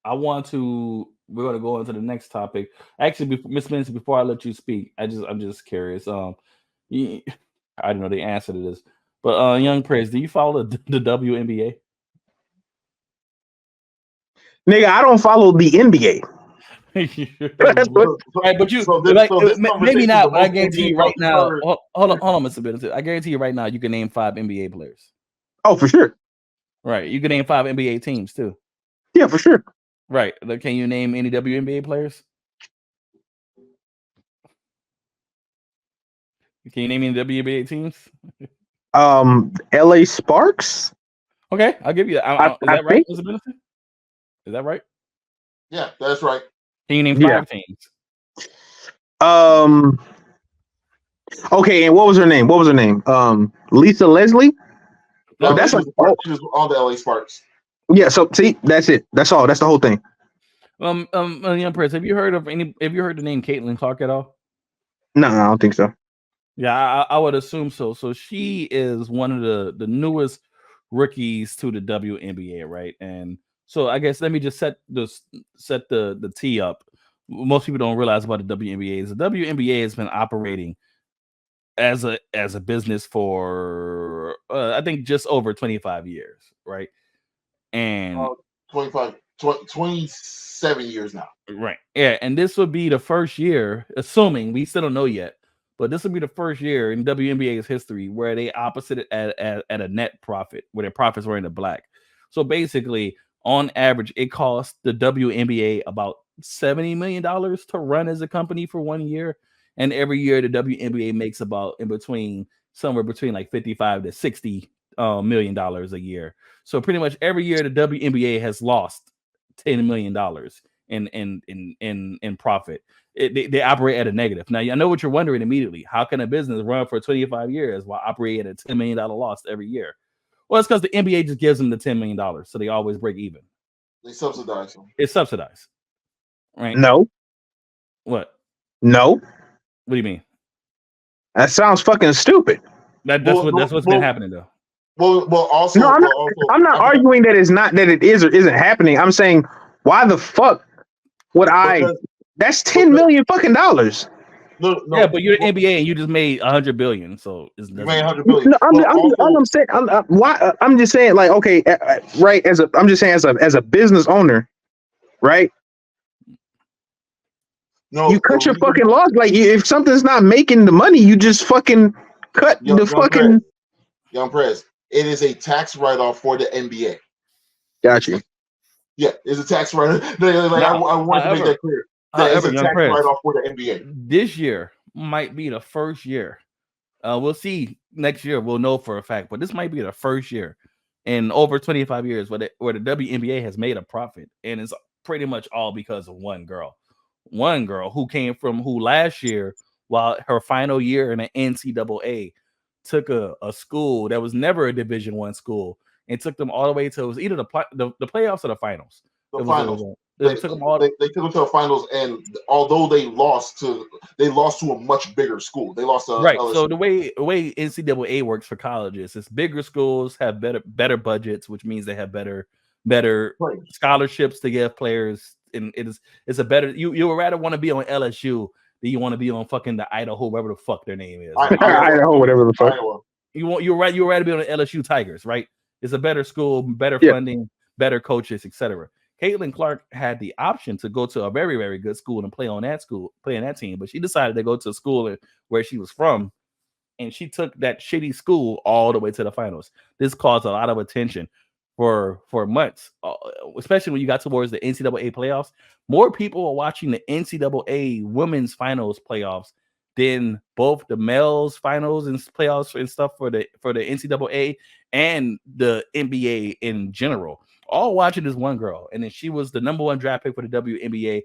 We're going to go into the next topic. Actually, Miss Mincy, before I let you speak, I'm just curious. You, I don't know the answer to this, but Young Prince, do you follow the WNBA? Nigga, I don't follow the NBA. Right, but you like maybe not. But I guarantee you right now. Hold on, Mr. Benson. I guarantee you right now, you can name 5 NBA players. Oh, for sure. Right, you can name 5 NBA teams too. Yeah, for sure. Right. Can you name any WNBA players? Can you name any WNBA teams? LA Sparks. Okay, I'll give you that. Is that right, Mr. Benson? Is that right? Yeah, that's right. Can you name 5 teams? Okay, and what was her name? Lisa Leslie. No, that's like all the LA Sparks. Yeah, so see, that's it. That's all. That's the whole thing. Young Prince, have you heard the name Caitlyn Clark at all? No, I don't think so. Yeah, I would assume so. So she is one of the newest rookies to the WNBA, right? And so I guess let me just set the tee up. Most people don't realize about the WNBA is the WNBA has been operating as a business for I think just over 25 years, right? And 27 years now. Right. Yeah, and this would be the first year, assuming we still don't know yet, but this would be the first year in WNBA's history where they opposite at a net profit, where their profits were in the black. So basically, on average, it costs the WNBA about $70 million to run as a company for 1 year. And every year the WNBA makes about somewhere between like 55 to 60 million dollars a year. So pretty much every year the WNBA has lost $10 million in profit. They operate at a negative. Now I know what you're wondering immediately. How can a business run for 25 years while operating at a $10 million loss every year? Well, it's because the NBA just gives them the $10 million, so they always break even. They subsidize them. It's subsidized, right? No. What? No. What do you mean? That sounds fucking stupid. That's what's been happening though. Well, also, no, I'm not arguing that it is or isn't happening. I'm saying, why the fuck would that's $10 million fucking dollars. No, yeah, but you're the NBA and you just made $100 billion, so it's you made $100 billion. No, I'm just saying, like, okay, right? I'm just saying, as a business owner, right? No, you cut your fucking loss. Like, if something's not making the money, you just fucking cut the fucking. Young Prez, it is a tax write-off for the NBA. Got you. Yeah, it's a tax write-off. I want to make that clear. It's a tax write-off for the NBA. This year might be the first year. We'll see next year. We'll know for a fact, but this might be the first year in over 25 years where the WNBA has made a profit, and it's pretty much all because of one girl who last year, while her final year in the NCAA, took a school that was never a Division I school and took them all the way to, it was either the playoffs or the finals. The finals. They took them to the finals, and although they lost to a much bigger school. They lost to right. LSU. So the way NCAA works for colleges is bigger schools have better budgets, which means they have better scholarships to give players. And it's a better, you would rather want to be on LSU than you want to be on fucking the Idaho, whatever the fuck their name is. Idaho, whatever the fuck. You're rather be on the LSU Tigers, right? It's a better school, better funding, better coaches, etc. Caitlyn Clark had the option to go to a very, very good school and play on that team, but she decided to go to a school where she was from, and she took that shitty school all the way to the finals. This caused a lot of attention for months, especially when you got towards the NCAA playoffs. More people are watching the NCAA women's finals playoffs than both the males finals and playoffs and stuff for the NCAA and the NBA in general. All watching this one girl, and then she was the number 1 draft pick for the WNBA.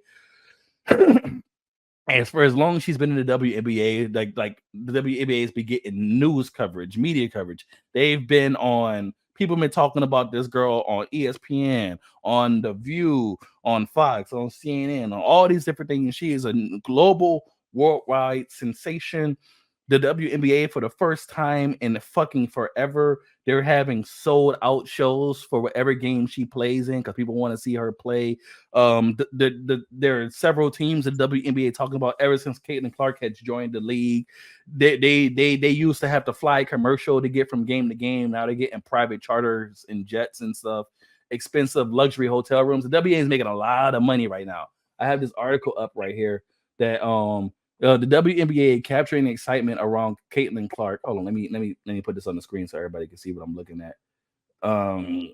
And for as long as she's been in the WNBA, like the WNBA has been getting news coverage, media coverage. They've been on. People have been talking about this girl on ESPN, on The View, on Fox, on CNN, on all these different things. She is a global, worldwide sensation. the WNBA for the first time in fucking forever. They're having sold out shows for whatever game she plays in because people want to see her play. There are several teams in WNBA talking about ever since Caitlyn Clark has joined the league. They used to have to fly commercial to get from game to game. Now they're getting private charters and jets and stuff, expensive luxury hotel rooms. The WNBA is making a lot of money right now. I have this article up right here that the WNBA capturing the excitement around Caitlyn Clark. Hold on, let me put this on the screen so everybody can see what I'm looking at. The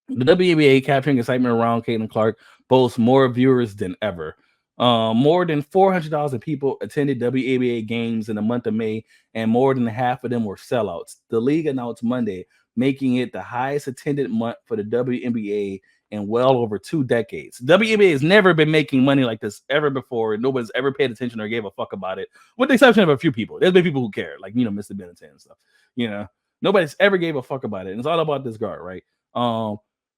WNBA capturing excitement around Caitlyn Clark boasts more viewers than ever. More than 400,000 people attended WNBA games in the month of May, and more than half of them were sellouts. The league announced Monday, making it the highest attended month for the WNBA in well over 2 decades. WNBA has never been making money like this ever before. Nobody's ever paid attention or gave a fuck about it, with the exception of a few people. There's been people who care, like, Mr. Benetton and stuff. Nobody's ever gave a fuck about it. And it's all about this guard, right?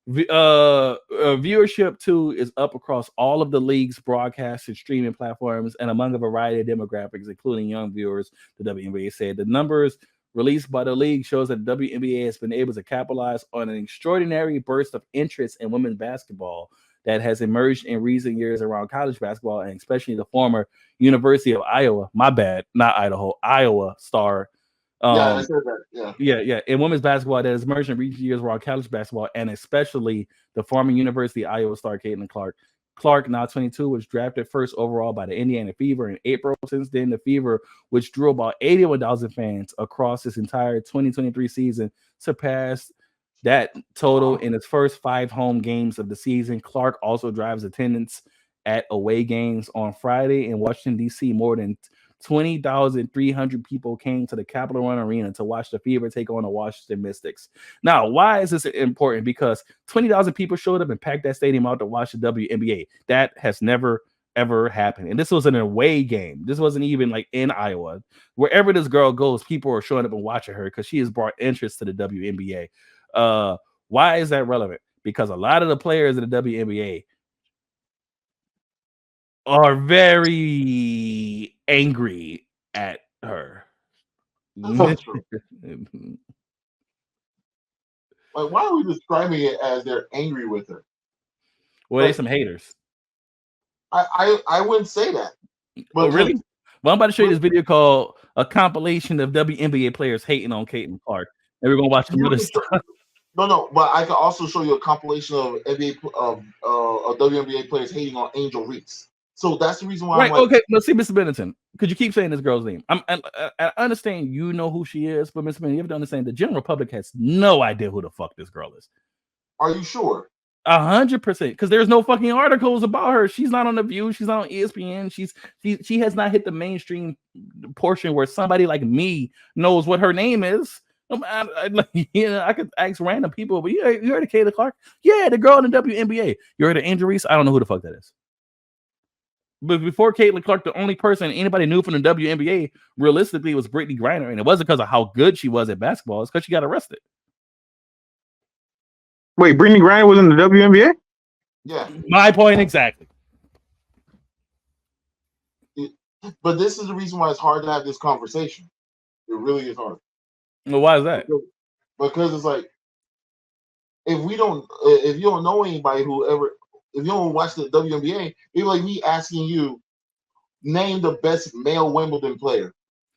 Viewership too is up across all of the league's broadcast and streaming platforms and among a variety of demographics, including young viewers. The WNBA said the numbers released by the league shows that the WNBA has been able to capitalize on an extraordinary burst of interest in women's basketball that has emerged in recent years around college basketball, and especially the former University of Iowa, Iowa star. I said that. Yeah. In women's basketball that has emerged in recent years around college basketball, and especially the former University of Iowa star Caitlyn Clark. Clark, now 22, was drafted first overall by the Indiana Fever in April. Since then, the Fever, which drew about 81,000 fans across its entire 2023 season, surpassed that total in its first 5 home games of the season. Clark also drives attendance at away games. On Friday in Washington, D.C., more than 20,300 people came to the Capital One Arena to watch the Fever take on the Washington Mystics. Now, why is this important? Because 20,000 people showed up and packed that stadium out to watch the WNBA. That has never, ever happened. And this was an away game. This wasn't even like in Iowa. Wherever this girl goes, people are showing up and watching her because she has brought interest to the WNBA. Why is that relevant? Because a lot of the players in the WNBA are very angry at her. Like, why are we describing it as they're angry with her? Well, they some haters. I wouldn't say that. But really? Well, I'm about to show you this video called a compilation of WNBA players hating on Caitlyn Clark. And we're gonna watch some other stuff. No, but I can also show you a compilation of WNBA players hating on Angel Reese. So that's the reason why. Right. Okay. Let's see, Mr. Benetton. Could you keep saying this girl's name? I understand you know who she is, but Mr. Benetton, you have to understand the general public has no idea who the fuck this girl is. Are you sure? 100%. Because there's no fucking articles about her. She's not on The View. She's not on ESPN. She has not hit the mainstream portion where somebody like me knows what her name is. I could ask random people, but you heard of Caitlyn Clark? Yeah, the girl in the WNBA. You heard of Angel Reese? I don't know who the fuck that is. But before Caitlyn Clark, the only person anybody knew from the WNBA realistically was Brittany Griner, and it wasn't because of how good she was at basketball. It's because she got arrested. Wait, Brittany Griner was in the WNBA? Yeah. My point exactly. But this is the reason why it's hard to have this conversation. It really is hard. Well, why is that? Because it's like, if you don't know anybody if you don't watch the WNBA, it's like me asking you, name the best male Wimbledon player.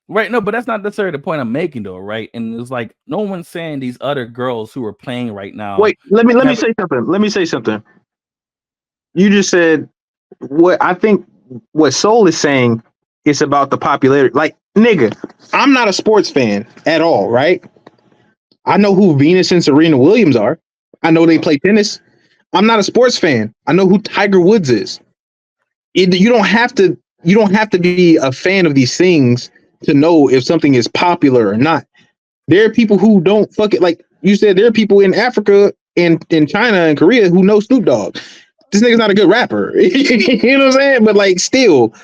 Right, no, but that's not necessarily the point I'm making, though, right? And it's like no one's saying these other girls who are playing right now. Wait, let me say something. Let me say something. You just said what I think what Soul is saying is about the popularity. Like, nigga, I'm not a sports fan at all, right? I know who Venus and Serena Williams are. I know they play tennis. I'm not a sports fan. I know who Tiger Woods is. You don't have to be a fan of these things to know if something is popular or not. There are people who don't fuck it. Like you said, there are people in Africa and in China and Korea who know Snoop Dogg. This nigga's not a good rapper. You know what I'm saying? But like, still,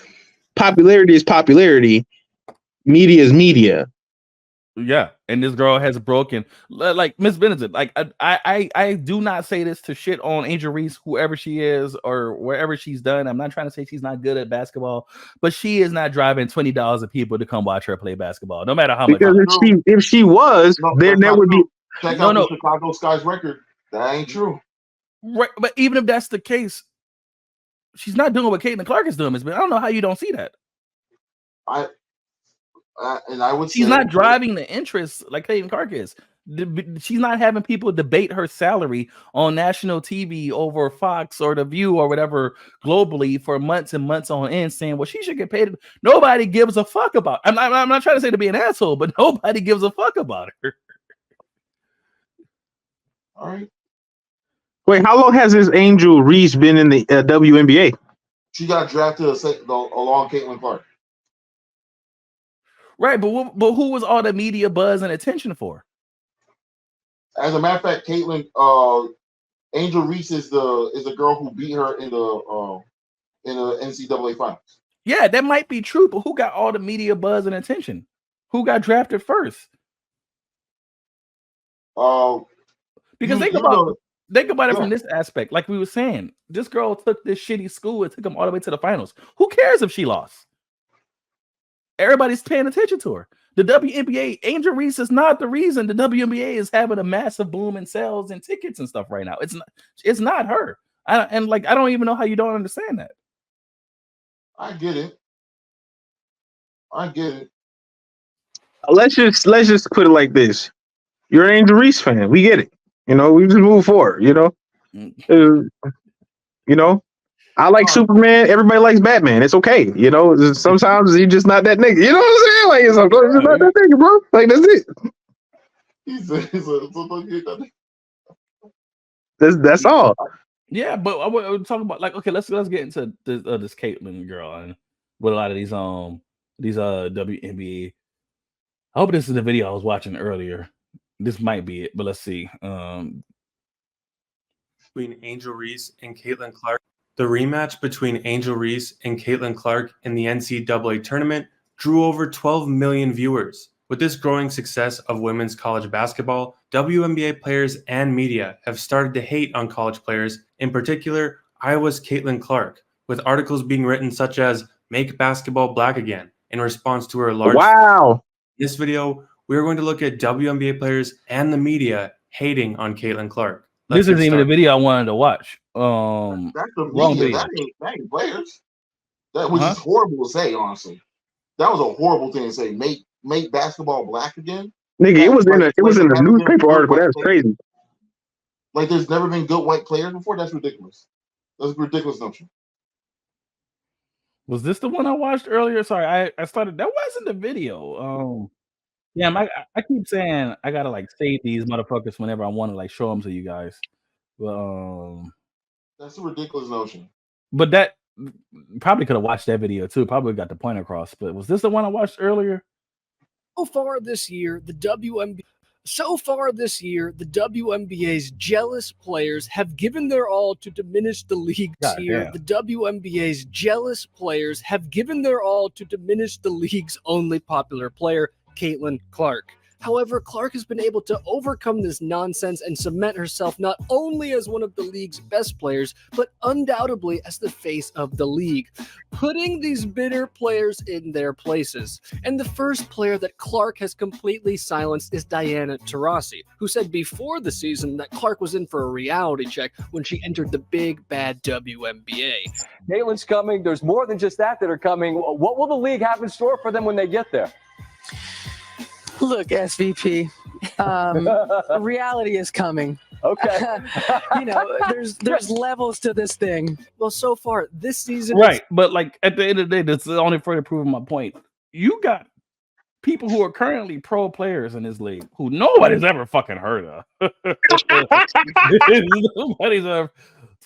popularity is popularity. Media is media. Yeah, and this girl has broken like Miss Benedict. Like I do not say this to shit on Angel Reese, whoever she is or wherever she's done. I'm not trying to say she's not good at basketball, but she is not driving $20 of people to come watch her play basketball, no matter how much. Because if she was, No, then there would be. Check out the Chicago Sky's record. That ain't true. Right, but even if that's the case, she's not doing what Caitlyn Clark is doing. Miss Ben, I don't know how you don't see that. And I would she's not driving the interest like Caitlyn Clark is. She's not having people debate her salary on national TV over Fox or The View or whatever globally for months and months on end, saying, well, she should get paid. Nobody gives a fuck about. I'm not trying to say to be an asshole, but nobody gives a fuck about her. All right. Wait, how long has this Angel Reese been in the WNBA? She got drafted along Caitlyn Clark. Right, but who was all the media buzz and attention for? As a matter of fact, Caitlyn, Angel Reese is the girl who beat her in the NCAA finals. Yeah, that might be true, but who got all the media buzz and attention? Who got drafted first? Because think about it from this aspect. Like we were saying, this girl took this shitty school and took them all the way to the finals. Who cares if she lost? Everybody's paying attention to her. The WNBA, Angel Reese is not the reason the WNBA is having a massive boom in sales and tickets and stuff right now. It's not her. I don't even know how you don't understand that. I get it. Let's just put it like this. You're an Angel Reese fan. We get it. You know, we just move forward, you know. I like Superman. Everybody likes Batman. It's okay. You know, sometimes he's just not that nigga. You know what I'm saying? Like, he's just not that nigga, bro. Like, that's it. That's all. Yeah, but I would talk about like, okay, let's get into this Caitlyn girl and with a lot of these WNBA. I hope this is the video I was watching earlier. This might be it, but let's see. Between Angel Reese and Caitlyn Clark. The rematch between Angel Reese and Caitlyn Clark in the NCAA tournament drew over 12 million viewers. With this growing success of women's college basketball, WNBA players and media have started to hate on college players, in particular, Iowa's Caitlyn Clark, with articles being written such as "Make Basketball Black Again" in response to her large. Wow. In this video, we are going to look at WNBA players and the media hating on Caitlyn Clark. This isn't even the video I wanted to watch. That's the media. That ain't players. That was just horrible to say, honestly. That was a horrible thing to say. Make basketball black again. Nigga, it was in the newspaper article. That's crazy. Like there's never been good white players before. That's ridiculous. That's a ridiculous notion. Was this the one I watched earlier? Sorry, I started. That wasn't the video. Yeah, I keep saying I gotta like save these motherfuckers whenever I want to like show them to you guys. But that's a ridiculous notion. But that probably could have watched that video too. Probably got the point across. But was this the one I watched earlier? So far this year, the WNBA's jealous players have given their all to diminish the league's The WNBA's jealous players have given their all to diminish the league's only popular player, Caitlyn Clark. However, Clark has been able to overcome this nonsense and cement herself not only as one of the league's best players, but undoubtedly as the face of the league, putting these bitter players in their places. And the first player that Clark has completely silenced is Diana Taurasi, who said before the season that Clark was in for a reality check when she entered the big, bad WNBA. Caitlyn's coming. There's more than just that are coming. What will the league have in store for them when they get there? Look, SVP, reality is coming. Okay. There's levels to this thing. Well, so far this season, right? But like at the end of the day, that's only further proving my point. You got people who are currently pro players in this league who nobody's ever fucking heard of. Nobody's ever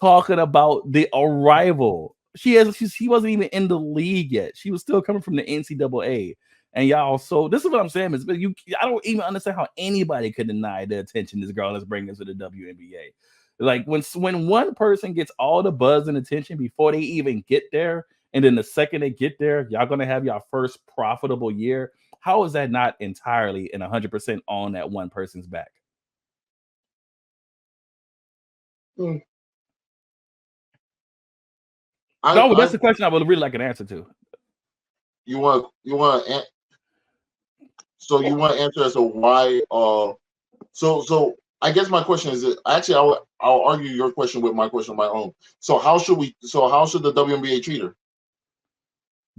talking about the arrival. She wasn't even in the league yet. She was still coming from the NCAA. And y'all, so this is what I'm saying is, I don't even understand how anybody could deny the attention this girl is bringing to the WNBA. Like when one person gets all the buzz and attention before they even get there, and then the second they get there, y'all gonna have y'all first profitable year. How is that not entirely and 100% on that one person's back? Hmm. That's the question I would really like an answer to. So you want to answer as to why? So I guess my question is actually I'll argue your question with my question of my own. So how should the WNBA treat her?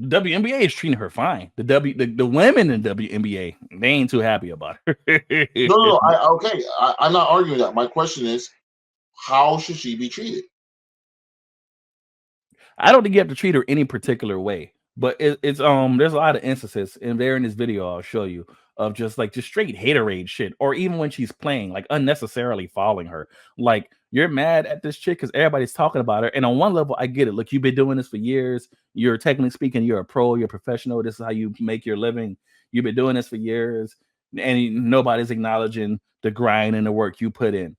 The WNBA is treating her fine. The women in WNBA, they ain't too happy about her. No. I'm not arguing that. My question is, how should she be treated? I don't think you have to treat her any particular way, but it's there's a lot of instances, and there in this video I'll show you of just straight haterade shit, or even when she's playing, like unnecessarily following her. Like, you're mad at this chick because everybody's talking about her, and on one level I get it. Look, you've been doing this for years. You're technically speaking, you're a pro, you're a professional. This is how you make your living. You've been doing this for years, and nobody's acknowledging the grind and the work you put in.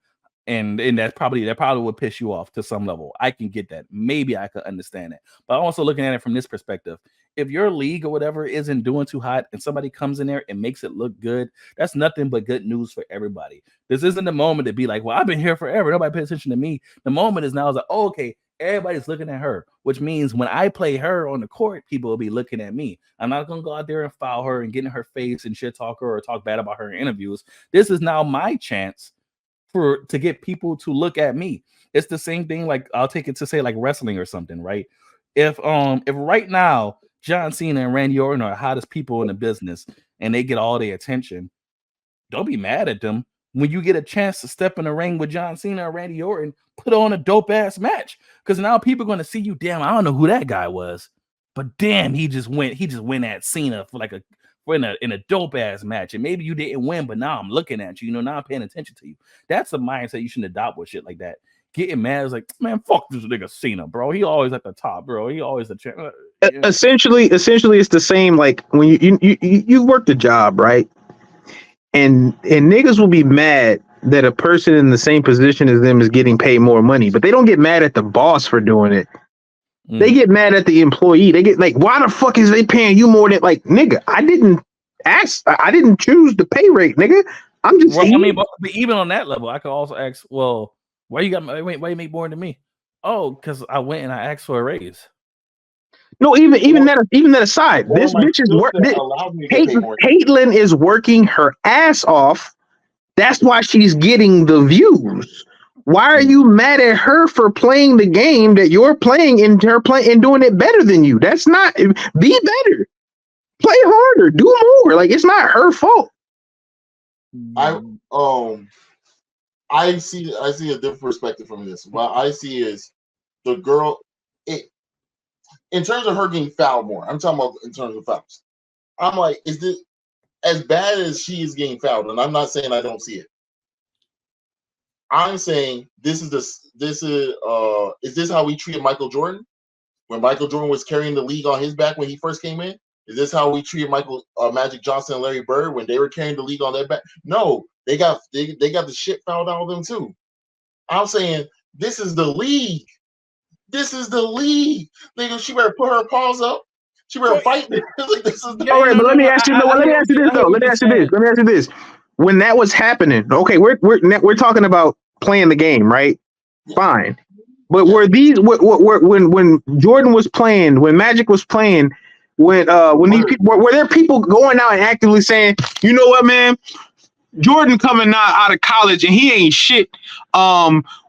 And that probably would piss you off to some level. I can get that. Maybe I could understand that. But I'm also looking at it from this perspective. If your league or whatever isn't doing too hot and somebody comes in there and makes it look good, that's nothing but good news for everybody. This isn't the moment to be like, well, I've been here forever. Nobody pays attention to me. The moment is now is like, oh, okay, everybody's looking at her, which means when I play her on the court, people will be looking at me. I'm not going to go out there and foul her and get in her face and shit talk her or talk bad about her in interviews. This is now my chance to get people to look at me. It's the same thing. Like, I'll take it to say like wrestling or something, right? If right now John Cena and Randy Orton are the hottest people in the business and they get all the attention, don't be mad at them. When you get a chance to step in the ring with John Cena or Randy Orton, put on a dope ass match, because now people are going to see you. Damn, I don't know who that guy was, but damn, he just went at Cena for like in a dope ass match, and maybe you didn't win, but now I'm looking at you. Now I'm paying attention to you. That's a mindset you shouldn't adopt with shit like that. Getting mad is like, man, fuck this nigga Cena, bro. He always at the top, bro. He always the champ. Essentially, it's the same. Like when you worked a job, right? And niggas will be mad that a person in the same position as them is getting paid more money, but they don't get mad at the boss for doing it. They get mad at the employee. They get like, why the fuck is they paying you more than, like, nigga, I didn't choose the pay rate, nigga. I'm just I mean, but even on that level, I could also ask, well, why you make more than me? Oh, because I went and I asked for a raise. No, even that aside, this bitch is Caitlyn is working her ass off. That's why she's getting the views. Why are you mad at her for playing the game that you're playing and her playing and doing it better than you? That's not, be better. Play harder, do more. Like, it's not her fault. I see a different perspective from this. What I see is the girl, in terms of her getting fouled more. I'm talking about in terms of fouls. I'm like, is this as bad as she is getting fouled? And I'm not saying I don't see it. I'm saying is this how we treated Michael Jordan when Michael Jordan was carrying the league on his back when he first came in? Is this how we treated Magic Johnson and Larry Bird when they were carrying the league on their back? No, they got the shit fouled out of them too. I'm saying this is the league. This is the league. Nigga, she better put her paws up. She better fight. Like, this is all right, but let me ask you this. When that was happening, okay, we're talking about playing the game, right? Fine. But were when Jordan was playing, when Magic was playing, when these people were there people going out and actively saying, you know what, man, Jordan coming out of college and he ain't shit.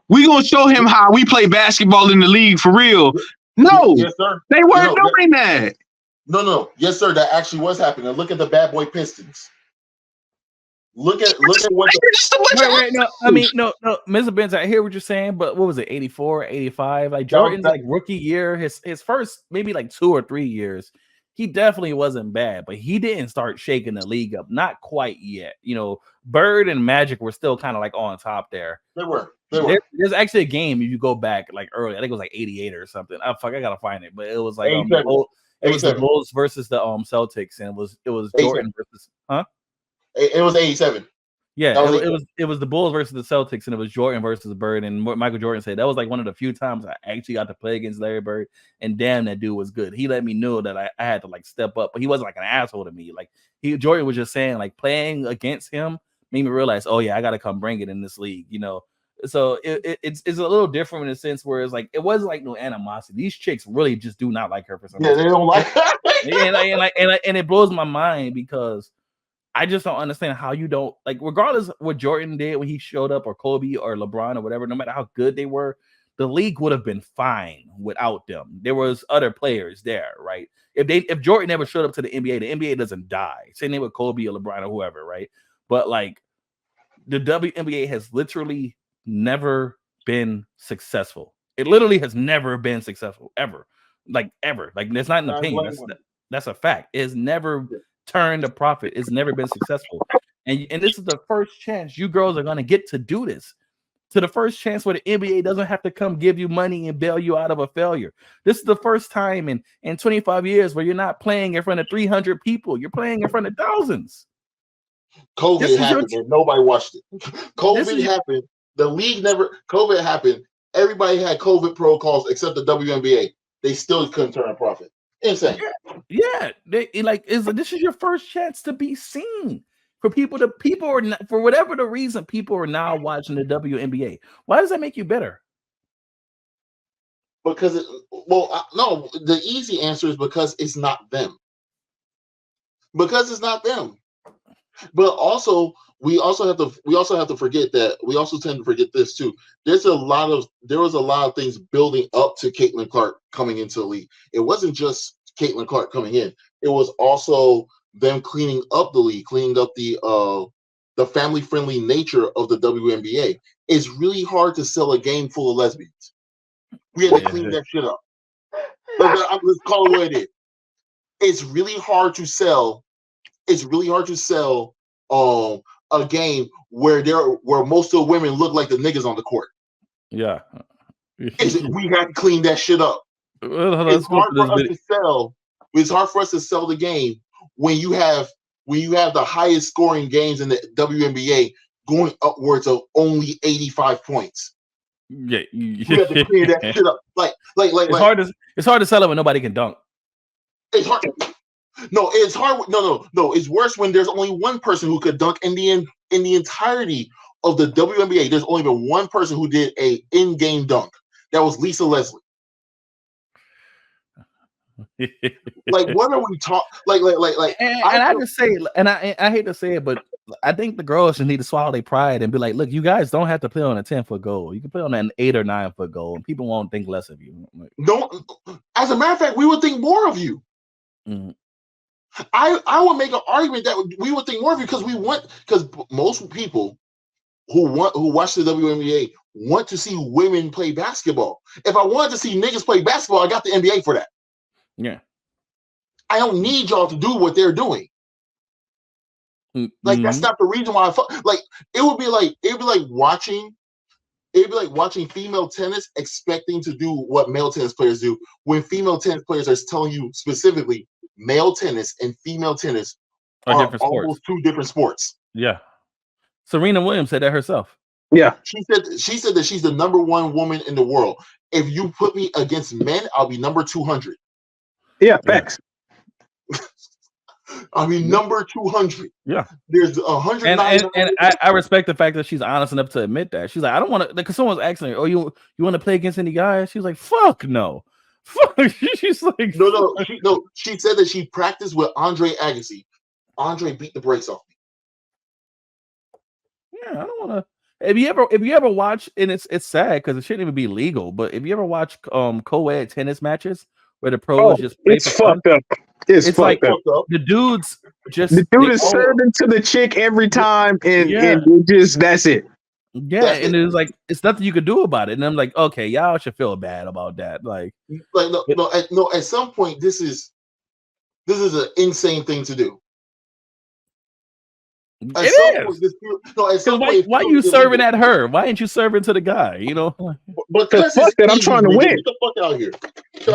We gonna show him how we play basketball in the league for real. No, yes, sir. They weren't doing that. No, yes, sir. That actually was happening. Look at the bad boy Pistons. Look at what. No. I mean, no, Mr. Benz, I hear what you're saying, but what was it, 84, 85? Like Jordan's like rookie year, his first maybe like 2 or 3 years, he definitely wasn't bad, but he didn't start shaking the league up, not quite yet. Bird and Magic were still kind of like on top there. They were. There's actually a game if you go back like early. I think it was like 88 or something. I gotta find it, but it was like it was the Bulls versus the Celtics, and it was Jordan versus It was 87. Yeah, it was the Bulls versus the Celtics, and it was Jordan versus Bird. And Michael Jordan said that was like one of the few times I actually got to play against Larry Bird. And damn, that dude was good. He let me know that I had to like step up, but he wasn't like an asshole to me. Like Jordan was just saying, like playing against him made me realize, oh yeah, I got to come bring it in this league, you know. So it's a little different in a sense where it's like it wasn't like no animosity. These chicks really just do not like her for some reason. Yeah, they don't like her. and it blows my mind because I just don't understand how you don't like, regardless of what Jordan did when he showed up, or Kobe or LeBron or whatever, no matter how good they were, the league would have been fine without them. There was other players there, right? If Jordan never showed up to the NBA doesn't die. Same thing with Kobe or LeBron or whoever, right? But like the WNBA has literally never been successful. It literally has never been successful ever. Like ever. Like it's not an opinion. That's a fact. It's never turned a profit. It's never been successful. And this is the first chance you girls are going to get to do this. To the first chance where the NBA doesn't have to come give you money and bail you out of a failure. This is the first time in 25 years where you're not playing in front of 300 people. You're playing in front of thousands. COVID happened and nobody watched it. COVID happened. The league COVID happened. Everybody had COVID protocols except the WNBA. They still couldn't turn a profit. Insane. Yeah. This is your first chance to be seen. For people are not, for whatever the reason, people are now watching the WNBA. Why does that make you better? Because no, the easy answer is because it's not them. Because it's not them. But also, we also have to forget that we also tend to forget this too. There was a lot of things building up to Caitlyn Clark coming into the league. It wasn't just Caitlyn Clark coming in. It was also them cleaning up the league, cleaning up the family-friendly nature of the WNBA. It's really hard to sell a game full of lesbians. We had to clean that shit up. Let's call it what it is. It's really hard to sell. It's really hard to sell a game where most of the women look like the niggas on the court. Yeah. We had to clean that shit up. It's hard for us to sell the game when you have the highest scoring games in the WNBA going upwards of only 85 points. Yeah, you have to clear that shit up. It's hard to sell it when nobody can dunk. It's hard. No, it's hard. No. It's worse when there's only one person who could dunk in the entirety of the WNBA. There's only been one person who did a in-game dunk. That was Lisa Leslie. What are we talking? I just say, and I hate to say it, but I think the girls just need to swallow their pride and be like, look, you guys don't have to play on a 10-foot goal. You can play on an 8 or 9-foot goal, and people won't think less of you. Don't. As a matter of fact, we would think more of you. Mm-hmm. I would make an argument that we would think more of you because most people who watch the WNBA want to see women play basketball. If I wanted to see niggas play basketball, I got the NBA for that. Yeah. I don't need y'all to do what they're doing. Mm-hmm. That's not the reason why it would be like watching female tennis expecting to do what male tennis players do when female tennis players are telling you specifically male tennis and female tennis are almost two different sports. Yeah. Serena Williams said that herself. Yeah. She said that she's the number one woman in the world. If you put me against men, I'll be number 200. Yeah, facts. I mean, number 200. Yeah. There's 109. And I respect the fact that she's honest enough to admit that. She's like, I don't want to, because someone's asking her, oh, you want to play against any guys? She's like, fuck no. She's like, no. She said that she practiced with Andre Agassi. Andre beat the brakes off me. Yeah, I don't want to. If you ever watch, and it's sad because it shouldn't even be legal, but if you ever watch co-ed tennis matches where the pros just play it's fucked up. It's fucked up. The dudes just is serving to the chick every time, and just that's it. Yeah, and it's like it's nothing you could do about it. And I'm like, okay, y'all should feel bad about that. No. At some point, this is an insane thing to do. Why are you serving at her? Why ain't you serving to the guy? You know, because fuck that, I'm trying to win. Get the fuck out of here.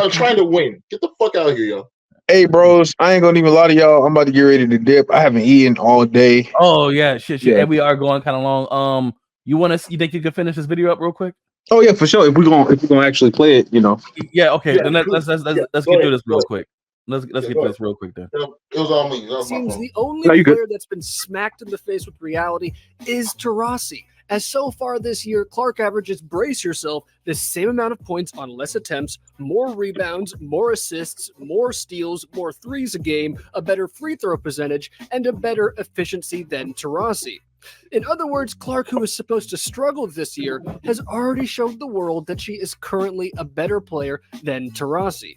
I'm trying to win. Get the fuck out of here, yo. Hey, bros, I ain't gonna even lie to y'all. I'm about to get ready to dip. I haven't eaten all day. Oh yeah, shit. Yeah. And we are going kind of long. You think you can finish this video up real quick? Oh yeah, for sure. If we're gonna actually play it, Yeah. Okay. Yeah, then let's go get ahead, through this go real ahead. quick. Let's Yeah, get go through ahead. this real quick then. It was all me. That was my Seems fault. the only No, you good. player that's been smacked in the face with reality is Taurasi. As so far this year, Clark averages, brace yourself, the same amount of points on less attempts, more rebounds, more assists, more steals, more threes a game, a better free throw percentage, and a better efficiency than Taurasi. In other words, Clark, who is supposed to struggle this year, has already showed the world that she is currently a better player than Taurasi.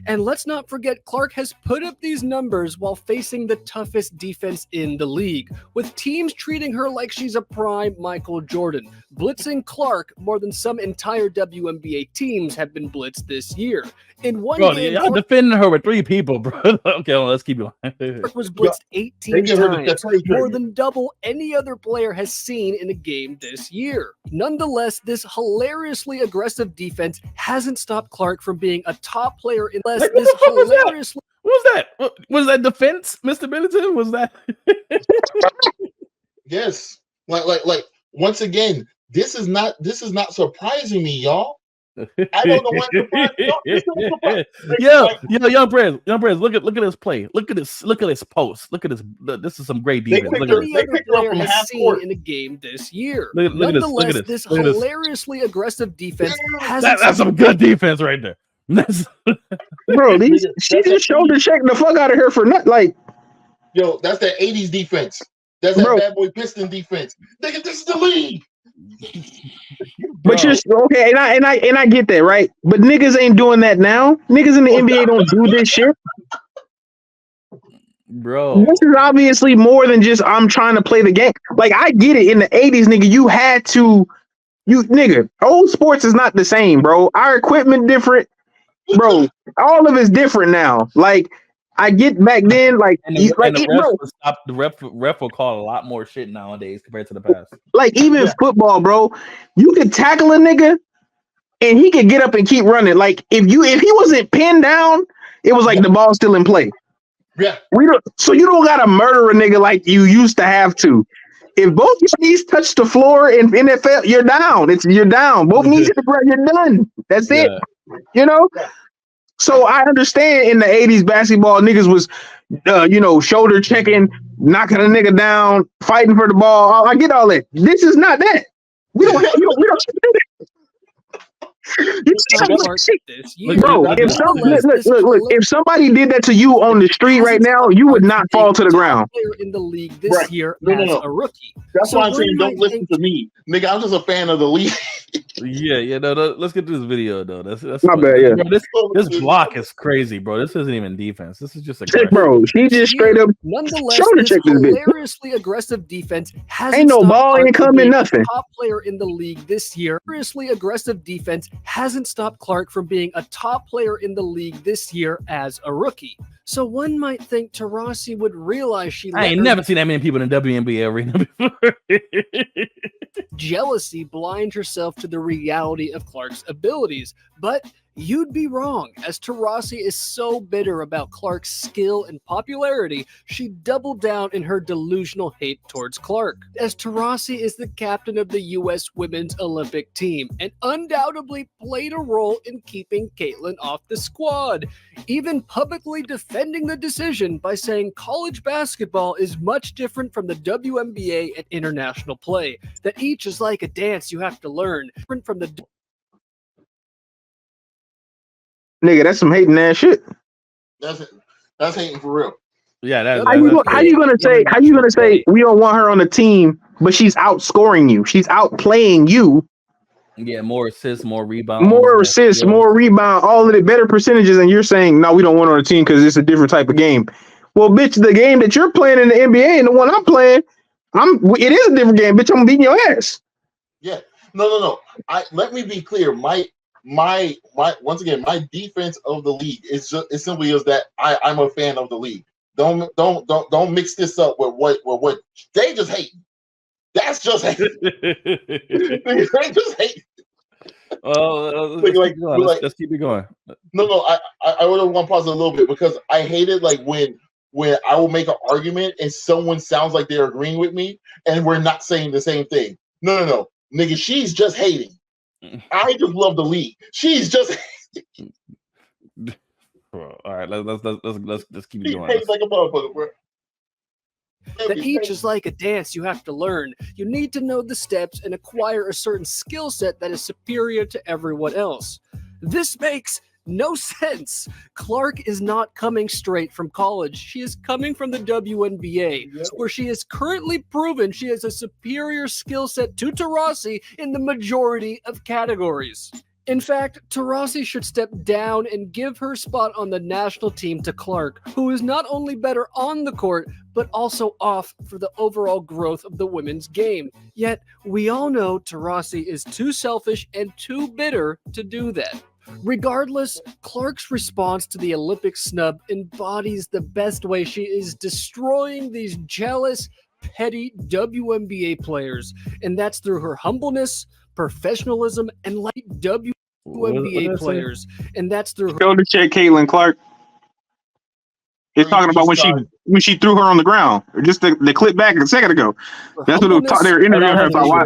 And let's not forget, Clark has put up these numbers while facing the toughest defense in the league, with teams treating her like she's a prime Michael Jordan, blitzing Clark more than some entire WNBA teams have been blitzed this year. In one Bro, game, y'all Clark defending her with 3 people, bro. Okay, let's keep going. was blitzed 18 give her the times, Curry more treatment. than double any other player has seen in a game this year. Nonetheless, this hilariously aggressive defense hasn't stopped Clark from being a top player unless Like, what this the fuck was that? hilariously What was that? Was that defense, Mr. Middleton? Was that? Yes. Like once again, this is not surprising me, y'all. I don't know what surprised me. This is surprising. Young Prez, look at this play. Look at this post. Look at this. This is some great They defense. picked Look at her- this. any other picked her up player from has half seen court. in a game this year. Look at this. Look at Nonetheless, this. this Look at this. hilariously aggressive defense hasn't That's some good defense right there. That's bro. She That's just shoulder checked the fuck out of her for nothing. Like, Yo, that's that 80s defense. That's that Bro. bad boy Piston defense. Nigga, this is the league. but you're okay, and I get that, right? But niggas ain't doing that now. Niggas in the NBA don't do this shit. bro. This is obviously more than just I'm trying to play the game. Like, I get it. In the 80s, nigga, you had to. Old sports is not the same, bro. Our equipment different, bro. All of it's different now. Like, I get back then, like, And the refs bro, will stop. The ref will call a lot more shit nowadays compared to the past. like even football, bro. You could tackle a nigga, and he could get up and keep running. Like, if he wasn't pinned down, it was like the ball's still in play. Yeah. So you don't gotta murder a nigga like you used to have to. If both your knees touch the floor in NFL, you're down. You're down. Both knees hit the ground, you're done. That's it. You know? So I understand in the 80s basketball, niggas was shoulder checking, knocking a nigga down, fighting for the ball. I get all that. This is not that. We don't do that. Bro, if somebody did that to you on the street right now, you would not fall to the ground. In the league this year as a rookie. That's why I'm saying don't listen to me, nigga. I'm just a fan of the league. No, let's get to this video though. That's my bad. Yeah, bro, this block is crazy, bro. This isn't even defense. This is just a bro. She just straight up shoulder checked this bitch. Hilariously aggressive defense hasn't ain't no ball, ain't coming, nothing. Top player in the league this year. Hilariously aggressive defense hasn't stopped Clark from being a top player in the league this year as a rookie. So one might think Taurasi would realize I ain't never seen that many people in the WNBA arena before. Jealousy blind herself to the reality of Clark's abilities, but you'd be wrong, as Taurasi is so bitter about Clark's skill and popularity, she doubled down in her delusional hate towards Clark. As Taurasi is the captain of the U.S. Women's Olympic team and undoubtedly played a role in keeping Caitlyn off the squad, even publicly defending the decision by saying college basketball is much different from the WNBA and international play, that each is like a dance you have to learn, different from the Nigga, that's some hating ass shit. That's hating for real. Yeah, how you gonna say we don't want her on the team, but she's outscoring you? She's outplaying you. Yeah, more assists, more rebounds, more rebound, all of the better percentages, and you're saying no, we don't want her on the team because it's a different type of game. Well, bitch, the game that you're playing in the NBA and the one I'm playing, it is a different game, bitch. I'm beating your ass. Yeah, no. Let me be clear. My once again, my defense of the league is just it simply is that I'm a fan of the league. Don't mix this up with what they just hate. That's just hate. They just hate. Let's keep it going. No. I would want to pause it a little bit because I hate it like when I will make an argument and someone sounds like they're agreeing with me and we're not saying the same thing. No. Nigga, she's just hating. I just love the league. She's just Bro, all right, let's keep it she going. hates like a motherfucker, bro. That each is like a dance you have to learn. You need to know the steps and acquire a certain skill set that is superior to everyone else. This makes no sense. Clark is not coming straight from college. She is coming from the WNBA, where she has currently proven she has a superior skill set to Taurasi in the majority of categories. In fact, Taurasi should step down and give her spot on the national team to Clark, who is not only better on the court, but also off for the overall growth of the women's game. Yet, we all know Taurasi is too selfish and too bitter to do that. Regardless, Clark's response to the Olympic snub embodies the best way she is destroying these jealous, petty WNBA players, and that's through her humbleness, professionalism, and like WNBA players, and that's through her shoulder check Caitlyn Clark. It's talking about when she threw her on the ground, or just the clip back a second ago. That's what they were interviewing her about. Why?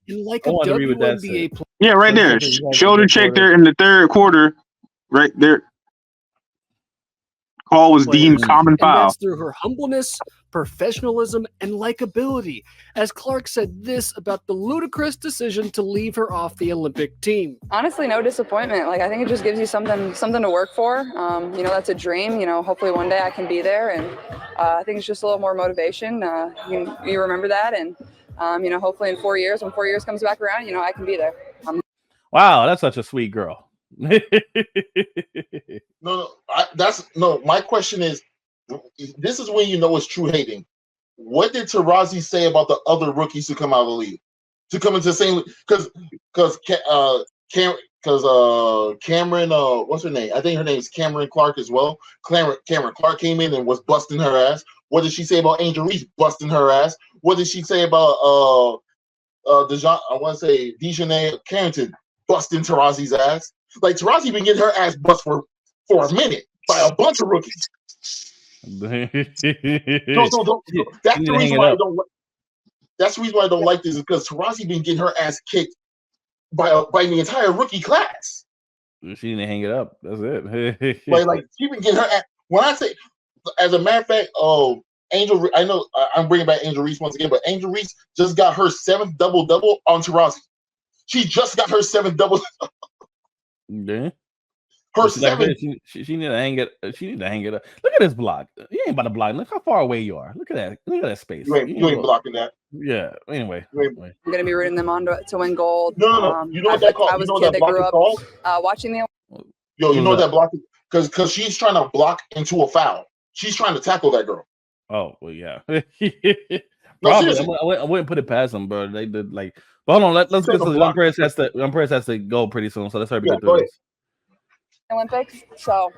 Like a WNBA player. Yeah, right there. Shoulder checked her in the third quarter. Right there. Call was deemed common foul. And that's through her humbleness, professionalism, and likability. As Clark said this about the ludicrous decision to leave her off the Olympic team. Honestly, no disappointment. Like, I think it just gives you something to work for. That's a dream. Hopefully one day I can be there. And I think it's just a little more motivation. You remember that. And, hopefully in 4 years, when 4 years comes back around, I can be there. Wow, that's such a sweet girl. My question is, this is when you know it's true hating. What did Taurasi say about the other rookies who come out of the league? To come into the same, because Cameron, what's her name? I think her name is Cameron Clark as well. Cameron Clark came in and was busting her ass. What did she say about Angel Reese busting her ass? What did she say about Dejanay Carrington busting Taurasi's ass? Like, Taurasi been getting her ass bust for a minute by a bunch of rookies. That's the reason why I don't. That's the reason why I don't like this, is because Taurasi been getting her ass kicked by the entire rookie class. She didn't hang it up. That's it. like she been getting her ass. When I say, as a matter of fact, Angel, I know I'm bringing back Angel Reese once again, but Angel Reese just got her 7th double-double on Taurasi. She just got her 7th double. Yeah. Her 7th. She need to hang it. She need to hang it up. Look at this block. You ain't about to block. Look how far away you are. Look at that. Look at that space. You ain't blocking that. Yeah. Anyway. I'm gonna be rooting them on to win gold. No. You know what that called? I was a kid that grew up watching the. Yo, you know what that block is? Because she's trying to block into a foul. She's trying to tackle that girl. Oh well, yeah. Probably. I wouldn't put it past them, bro. They did like. But hold on. Let's get to the Empress has to go pretty soon. So let's hurry get through this. Olympics. So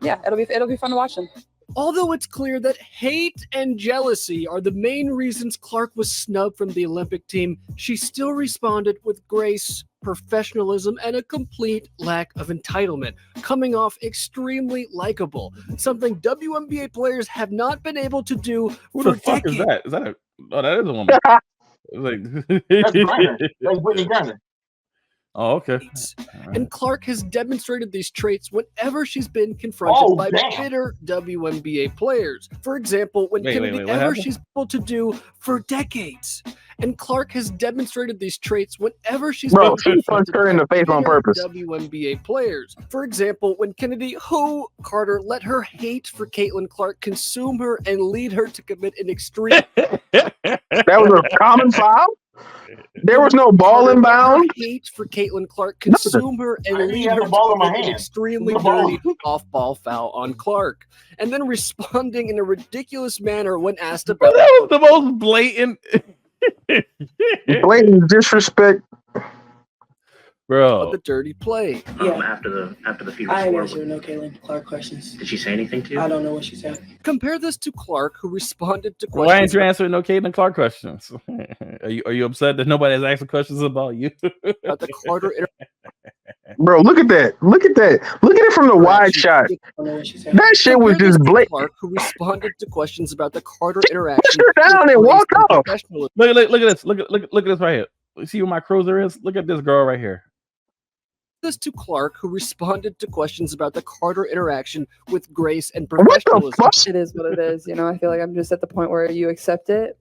it'll be fun to watch them. Although it's clear that hate and jealousy are the main reasons Clark was snubbed from the Olympic team, she still responded with grace, professionalism, and a complete lack of entitlement, coming off extremely likable, something WNBA players have not been able to do Who for the fuck decades. is that? Is that that is a woman. That's Griner. That's Brittany Griner. Oh, okay. And Clark has demonstrated these traits whenever she's been confronted by bitter WNBA players. For example, when she's able to do for decades. And Clark has demonstrated these traits whenever she's been punched her in the face on purpose. WNBA players. For example, when Kennedy Carter let her hate for Caitlyn Clark consume her and lead her to commit an extreme. That was a common foul? There was no ball inbound. Hate for Caitlyn Clark consume her and lead her to commit an extremely dirty off-ball foul on Clark, and then responding in a ridiculous manner when asked about. That was the most blatant disrespect, bro. The dirty play. After the FIBA I score. answered no Caitlyn Clark questions. Did she say anything to you? I don't know what she said. Compare this to Clark, who responded to questions. Why ain't you answering no Caitlyn Clark questions? Are you upset that nobody has asked questions about you? About the Carter Bro, look at that. Look at that. Look at it from the wide shot. That shit was just blatant. Clark, who responded to questions about the Carter interaction. Push her down and walk off. Look at this. Look at this right here. See where my cruiser is? Look at this girl right here. This to Clark, who responded to questions about the Carter interaction with grace and professionalism. What the fuck? It is what it is. I feel like I'm just at the point where you accept it.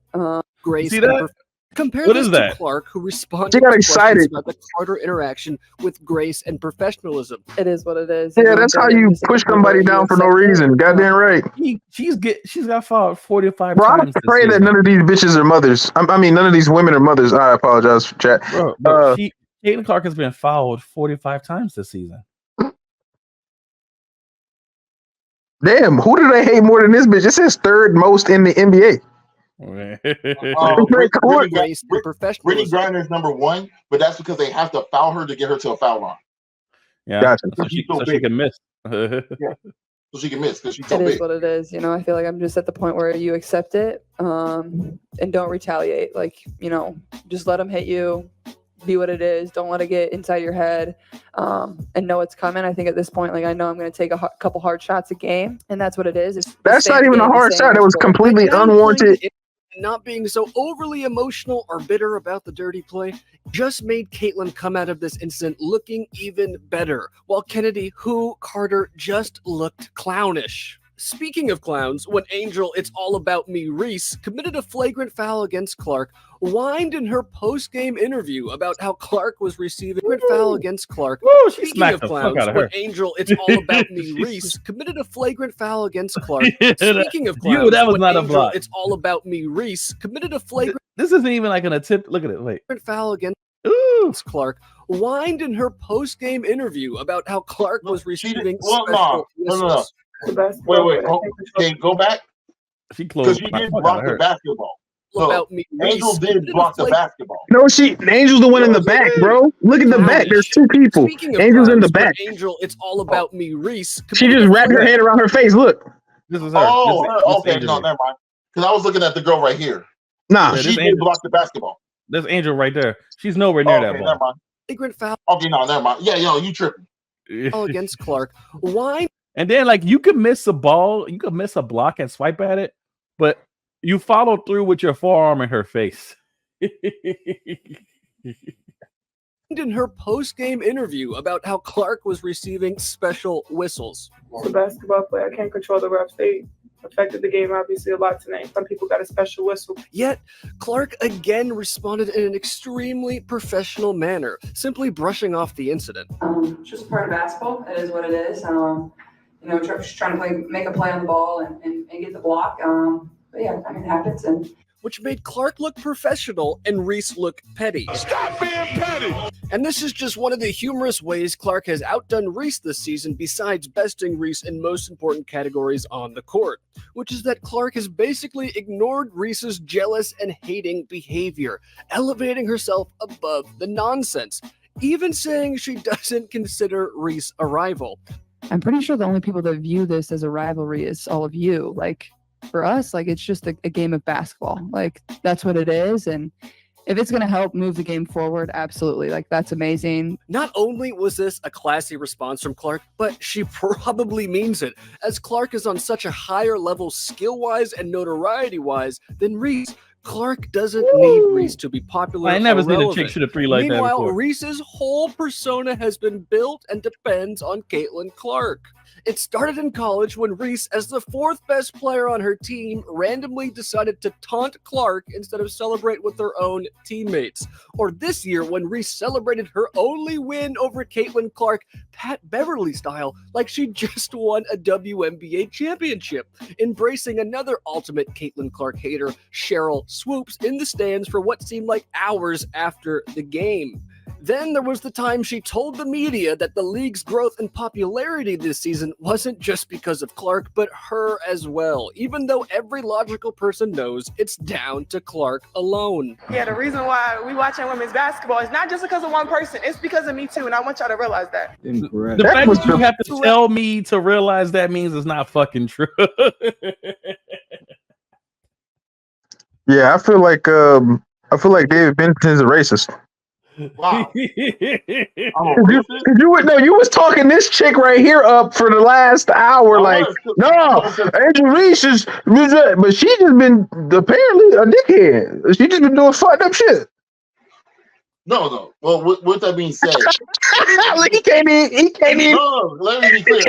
Grace See that? Compare What this is to that? Clark, who responded She got to excited. questions about the Carter interaction with grace and professionalism. It is what it is. Yeah, that's how you push somebody down for no reason. Goddamn right. She's got fouled 45 Bro, times. I'm afraid that none of these bitches are mothers. I mean, none of these women are mothers. I apologize for chat. Bro, Caitlyn Clark has been fouled 45 times this season. Damn, who do they hate more than this bitch? It says third most in the NBA. Brittany Professionalism. Griner's number 1, but that's because they have to foul her to get her to a foul line. Yeah, Gotcha. so she can miss. So she can miss because she's so It is big. what it is. I feel like I'm just at the point where you accept it and don't retaliate. Like, just let them hit you. Be what it is. Don't let it get inside your head and know it's coming. I think at this point, I know I'm going to take a couple hard shots a game, and that's what it is. That's not even a hard shot. That was completely unwarranted. Not being so overly emotional or bitter about the dirty play just made Caitlyn come out of this incident looking even better, while Carter just looked clownish. Speaking of clowns, when Angel It's All About Me Reese committed a flagrant foul against Clark, whined in her post-game interview about how Clark was receiving a flagrant foul against Clark. Woo, she Speaking smacked of the fuck clowns, out of when her. Angel It's All About Me Reese committed a flagrant foul against Clark. Speaking of You, clowns, that was when not a Angel block. It's All About Me Reese committed a flagrant This isn't even like an attempt. Look at it. Wait. foul against Ooh. Clark, whined in her post-game interview about how Clark was receiving No. whistles. Wait. Okay, go back She because closed. she the did fuck out block of the her. basketball. About me. Angel Reese did committed a block the flagrant basketball. No, the Angel's the one in the back, bro. Look at the back. There's two people. Speaking of Angel's in the clowns, when back. Angel It's All About Me Reese She committed just a wrapped her flagrant- hand around her face. Look. This is her. Oh, This okay. Angel No, Reese. never mind. Because I was looking at the girl right here. Nah. Yeah, She this did Angel. block the basketball. There's Angel right there. She's nowhere near that Okay, ball. never mind. flagrant foul Okay, no, never mind. Yeah, you tripping. against Clark. Why? And then, you could miss a ball, you could miss a block and swipe at it, but you follow through with your forearm in her face. In her post-game interview about how Clark was receiving special whistles. The basketball player, I can't control the refs. They affected the game obviously a lot tonight. Some people got a special whistle. Yet, Clark again responded in an extremely professional manner, simply brushing off the incident. It's just part of basketball. It is what it is. Just trying to make a play on the ball and get the block. But yeah, it happens. And which made Clark look professional and Reese look petty. Stop being petty! And this is just one of the humorous ways Clark has outdone Reese this season, besides besting Reese in most important categories on the court, which is that Clark has basically ignored Reese's jealous and hating behavior, elevating herself above the nonsense, even saying she doesn't consider Reese a rival. I'm pretty sure the only people that view this as a rivalry is all of you. For us, it's just a game of basketball. That's what it is. And if it's going to help move the game forward, absolutely. That's amazing. Not only was this a classy response from Clark, but she probably means it, as Clark is on such a higher level skill-wise and notoriety-wise than Reese. Clark doesn't need Reese to be popular. I never or seen a relevant. chick shoot a three like that Meanwhile, before. Reese's whole persona has been built and depends on Caitlyn Clark. It started in college when Reese, as the fourth best player on her team, randomly decided to taunt Clark instead of celebrate with her own teammates. Or this year when Reese celebrated her only win over Caitlyn Clark, Pat Beverly style, like she just won a WNBA championship, embracing another ultimate Caitlyn Clark hater, Cheryl Swoops, in the stands for what seemed like hours after the game. Then there was the time she told the media that the league's growth and popularity this season wasn't just because of Clark, but her as well, even though every logical person knows it's down to Clark alone. Yeah, the reason why we watching women's basketball is not just because of one person. It's because of me too, and I want y'all to realize that. The fact that you have to tell me to realize that means it's not fucking true. Yeah, I feel like David Benson's a racist. Wow. You was talking this chick right here up for the last hour. Angel Reese is, but she just been apparently a dickhead. She just been doing fucked up shit. No. Well, with that being said, he can't even. No, let me be clear.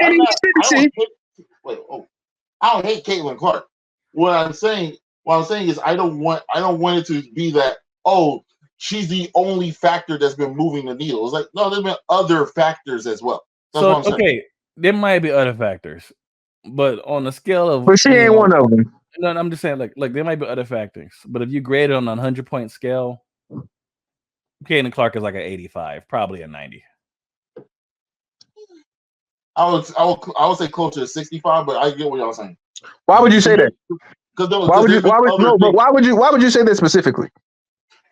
I don't hate Caitlyn Clark. What I'm saying is I don't want it to be that, oh, she's the only factor that's been moving the needle. It's like, no, there's been other factors as well. That's what I'm saying. Okay, there might be other factors, but on the scale of, but she ain't one of them. No, I'm just saying, like there might be other factors, but if you grade it on a 100-point scale, Caitlyn Clark is like an 85, probably a 90. I would say closer to 65, but I get what y'all saying. Why would you say that? Why would you say that specifically?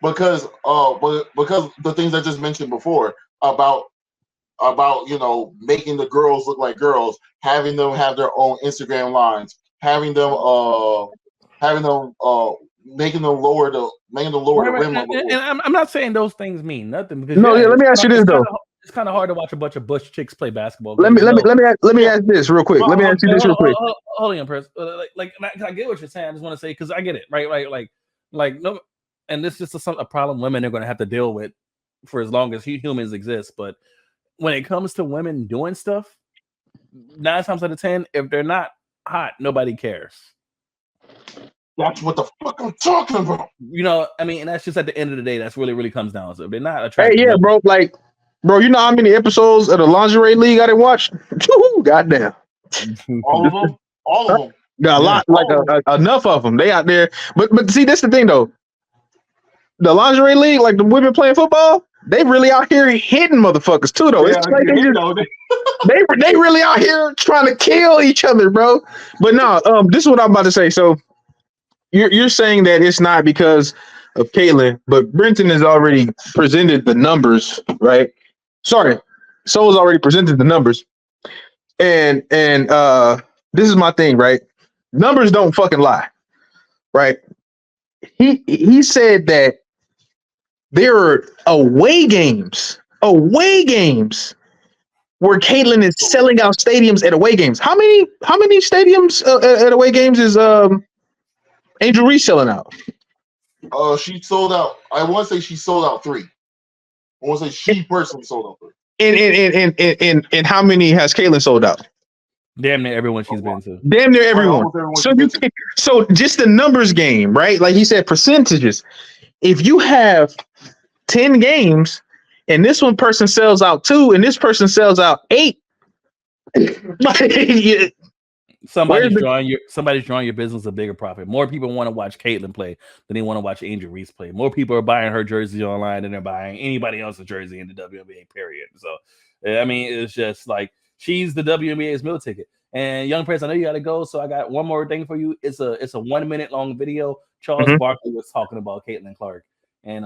Because the things I just mentioned before about making the girls look like girls, having them have their own Instagram lines, making them lower the rim. And I'm not saying those things mean nothing. Because let me ask you this though. It's kind of hard to watch a bunch of bush chicks play basketball. Let me ask this real quick. Hold on, Press. I get what you're saying. I just want to say, because I get it, right? Like no, and this is just a problem women are going to have to deal with for as long as humans exist. But when it comes to women doing stuff, 9 times out of 10, if they're not hot, nobody cares. That's what the fuck I'm talking about. And that's just at the end of the day, that's really comes down to. If they're not attractive. Hey, yeah, bro. Bro, you know how many episodes of the Lingerie League I didn't watch? Goddamn. All of them. Got a lot, enough of them. They out there. But see, that's the thing though. The Lingerie League, like the women playing football, they really out here hitting motherfuckers too, though. Yeah, it's like they really out here trying to kill each other, bro. But no, this is what I'm about to say. So you're saying that it's not because of Caitlyn, but Brenton has already presented the numbers, right? Sorry, Soul's already presented the numbers, and this is my thing, right? Numbers don't fucking lie, right? He said that there are away games where Caitlyn is selling out stadiums at away games. How many stadiums at away games is Angel Reese selling out? She sold out. I want to say she sold out 3. I want to say she personally sold out 3. And how many has Caitlyn sold out? Damn near everyone she's been to. Damn near everyone. So just the numbers game, right? Like he said, percentages. If you have 10 games and this one person sells out 2 and this person sells out 8, somebody's drawing your business a bigger profit. More people want to watch Caitlyn play than they want to watch Angel Reese play. More people are buying her jersey online than they're buying anybody else's jersey in the WNBA period. So it's just like she's the WNBA's meal ticket. And Young Prince, I know you got to go, so I got one more thing for you. It's a 1 minute long video. Charles Barkley was talking about Caitlyn Clark, and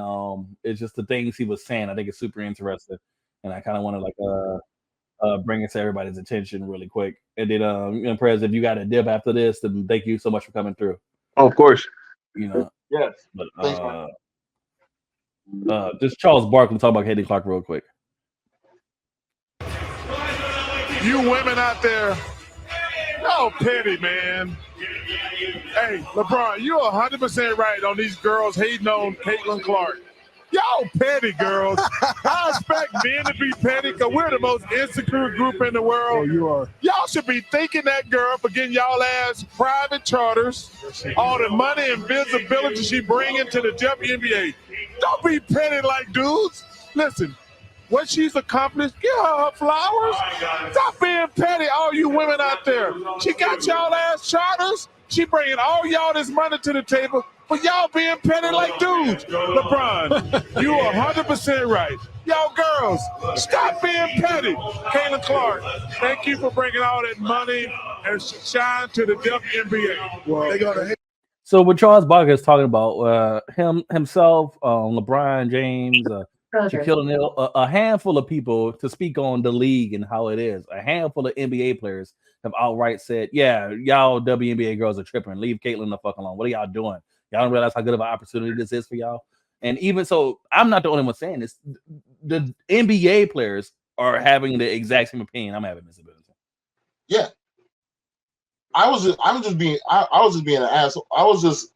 it's just the things he was saying. I think it's super interesting, and I kind of want to bring it to everybody's attention really quick. And then, Young Prince, if you got a dip after this, then thank you so much for coming through. Oh, of course. Yes. But just Charles Barkley talk about Caitlyn Clark real quick. You women out there, y'all petty, man. Hey, LeBron, you're 100% right on these girls hating on Caitlyn Clark. Y'all petty girls. I expect men to be petty because we're the most insecure group in the world. Oh, you are. Y'all should be thanking that girl for getting y'all ass private charters, all the money and visibility she bringing to the WNBA. Don't be petty like dudes. Listen, what she's accomplished, give her flowers. Stop being petty, all you women out there. She got y'all ass charters. She bringing all y'all this money to the table, but y'all being petty like dudes. LeBron, you are 100% right. Y'all girls, stop being petty. Caitlyn Clark, thank you for bringing all that money and shine to the WNBA. Well, they gonna hate. So what Charles Barkley is talking about, himself, LeBron James, Shaquille O'Neal, a handful of people to speak on the league and how it is. A handful of NBA players have outright said, yeah, y'all WNBA girls are tripping. Leave Caitlyn the fuck alone. What are y'all doing? Y'all don't realize how good of an opportunity this is for y'all? And even so, I'm not the only one saying this. The NBA players are having the exact same opinion I'm having, Mr. Billington. Yeah. I was just being an asshole. I was just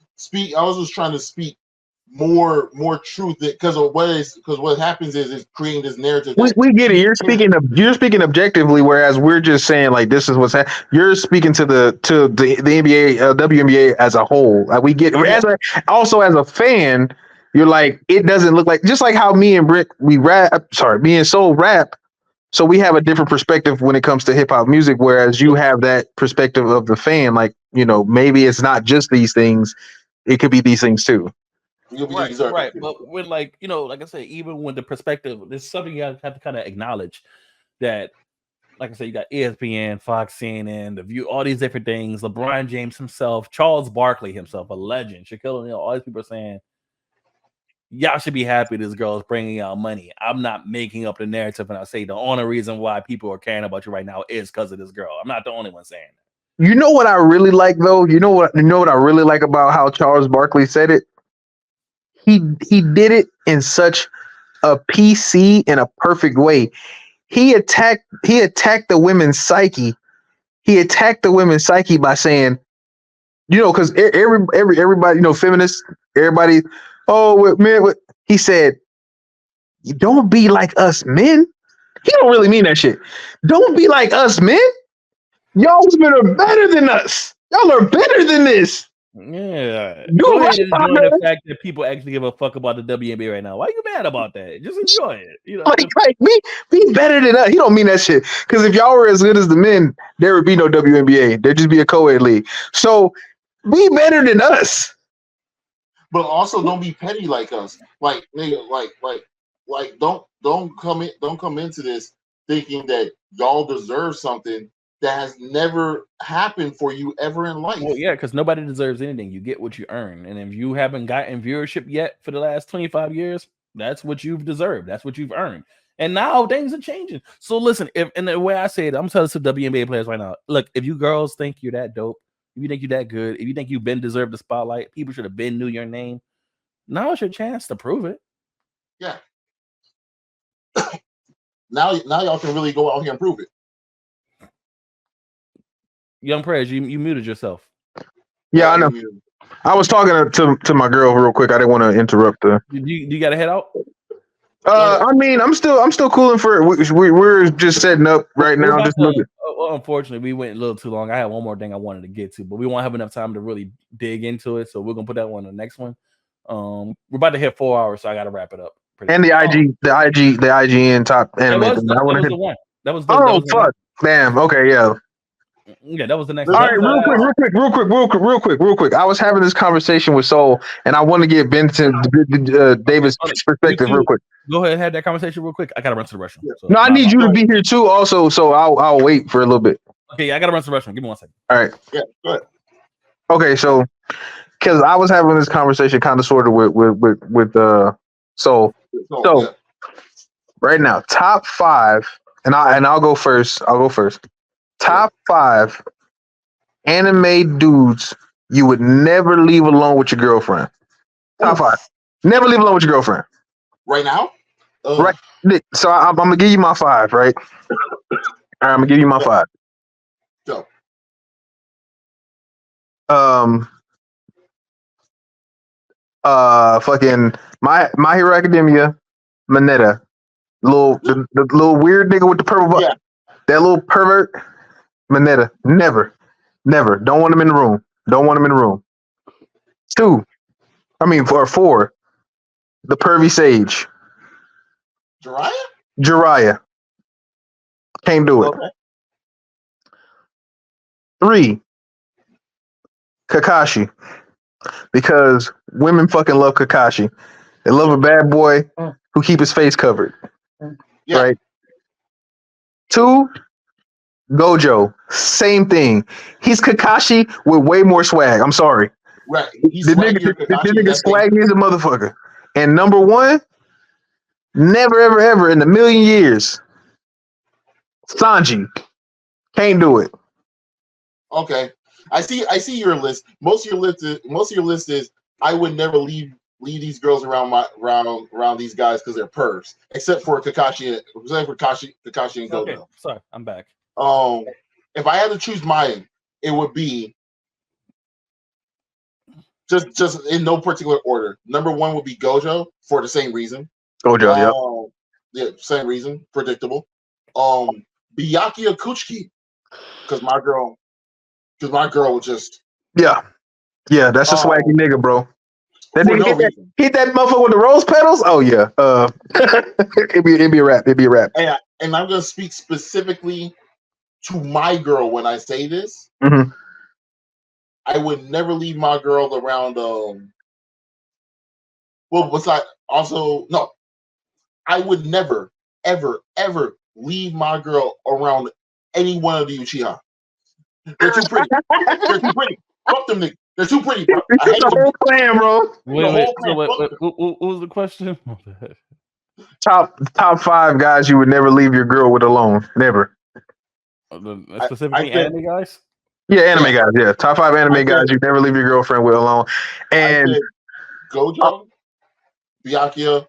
trying to speak more truth because what happens is it's creating this narrative. We get it. You're speaking objectively, whereas we're just saying like this is what's happening. You're speaking to the NBA, WNBA as a whole. Like we get also as a fan, you're like it doesn't look like just like how me and Brick me and Soul rap. So we have a different perspective when it comes to hip hop music, whereas you have that perspective of the fan. Like, maybe it's not just these things; it could be these things too. Right. But when like I said, even when the perspective, there's something you have to kind of acknowledge that, like I said, you got ESPN, Fox, CNN, The View, all these different things. LeBron James himself, Charles Barkley himself, a legend, Shaquille O'Neal, all these people are saying, y'all should be happy this girl is bringing out money. I'm not making up the narrative, and I say the only reason why people are caring about you right now is because of this girl. I'm not the only one saying that. You know what I really like though? You know what I really like about how Charles Barkley said it? He did it in such a PC and a perfect way. He attacked the women's psyche. He attacked the women's psyche by saying, because everybody, feminists, everybody, he said, don't be like us men. He don't really mean that shit. Don't be like us men. Y'all women are better than us. Y'all are better than this. Yeah. Go ahead and enjoy the fact that people actually give a fuck about the WNBA right now. Why are you mad about that? Just enjoy it. Like be better than us. He don't mean that shit. Because if y'all were as good as the men, there would be no WNBA. There'd just be a co-ed league. So be better than us. But also don't be petty like us. Like nigga, like don't come into this thinking that y'all deserve something that has never happened for you ever in life. Well, yeah, because nobody deserves anything. You get what you earn. And if you haven't gotten viewership yet for the last 25 years, that's what you've deserved. That's what you've earned. And now things are changing. So listen, and the way I say it, I'm telling some WNBA players right now, look, if you girls think you're that dope, if you think you're that good, if you think you've been deserved the spotlight, people should have been knew your name. Now it's your chance to prove it. Yeah. Now y'all can really go out here and prove it. Young Prez, you muted yourself. Yeah, I know. I was talking to my girl real quick. I didn't want to interrupt her. You got to head out? I mean, I'm still cooling for it. We're just setting up right now. Unfortunately, we went a little too long. I had one more thing I wanted to get to, but we won't have enough time to really dig into it. So we're gonna put that one on the next one. We're about to hit 4 hours, so I got to wrap it up. And the IGN top anime. That was the fuck. Damn. Okay. Yeah. Yeah, that was the next. All right, real quick. I was having this conversation with Soul, and I want to get Vincent Davis' perspective real quick. Go ahead and have that conversation real quick. I gotta run to the restroom. So, no, I need you to be here too, also. So I'll wait for a little bit. Okay, I gotta run to the restroom. Give me 1 second. All right. Yeah. Go ahead. Okay, so because I was having this conversation, kind of sort of with Soul. So right now, top 5, and I'll go first. Top 5 anime dudes you would never leave alone with your girlfriend. Top 5. Never leave alone with your girlfriend. Right now? Right. So I'm gonna give you my 5, right? All right, I'm gonna give you my 5. Go. Fucking My Hero Academia, Mineta. The little weird nigga with the purple butt. Yeah. That little pervert. Mineta, never. Don't want him in the room. 4. The pervy sage. Jiraiya. Can't do it. Okay. 3. Kakashi. Because women fucking love Kakashi. They love a bad boy who keep his face covered. Yeah. Right? 2. Gojo, same thing. He's Kakashi with way more swag. I'm sorry. Right. The nigga swaggy as a motherfucker. And number 1, never, ever, ever in a million years, Sanji. Can't do it. Okay. I see your list. Most of your list is I would never leave leave these girls around these guys because they're pervs, except for Kakashi and Gojo. Okay, sorry, I'm back. If I had to choose mine, it would be just in no particular order. Number one would be Gojo for the same reason. Gojo, yeah, same reason, predictable. Byakuya Kuchiki, because my girl would just yeah, that's a swaggy nigga, bro. That nigga hit that motherfucker with the rose petals. Oh yeah, it'd be a wrap. It'd be a wrap. And I'm gonna speak specifically to my girl when I say this. Mm-hmm. I would never leave my girl around. I would never, ever, ever leave my girl around any one of the Uchiha. They're too pretty. They're too pretty. Fuck them niggas. They're too pretty, bro. I hate the whole clan, bro. What was the question? Top 5 guys you would never leave your girl with alone. Never. Specifically anime guys? Yeah, anime guys. Yeah, top 5 anime guys you never leave your girlfriend with alone. And Gojo, Byakuya,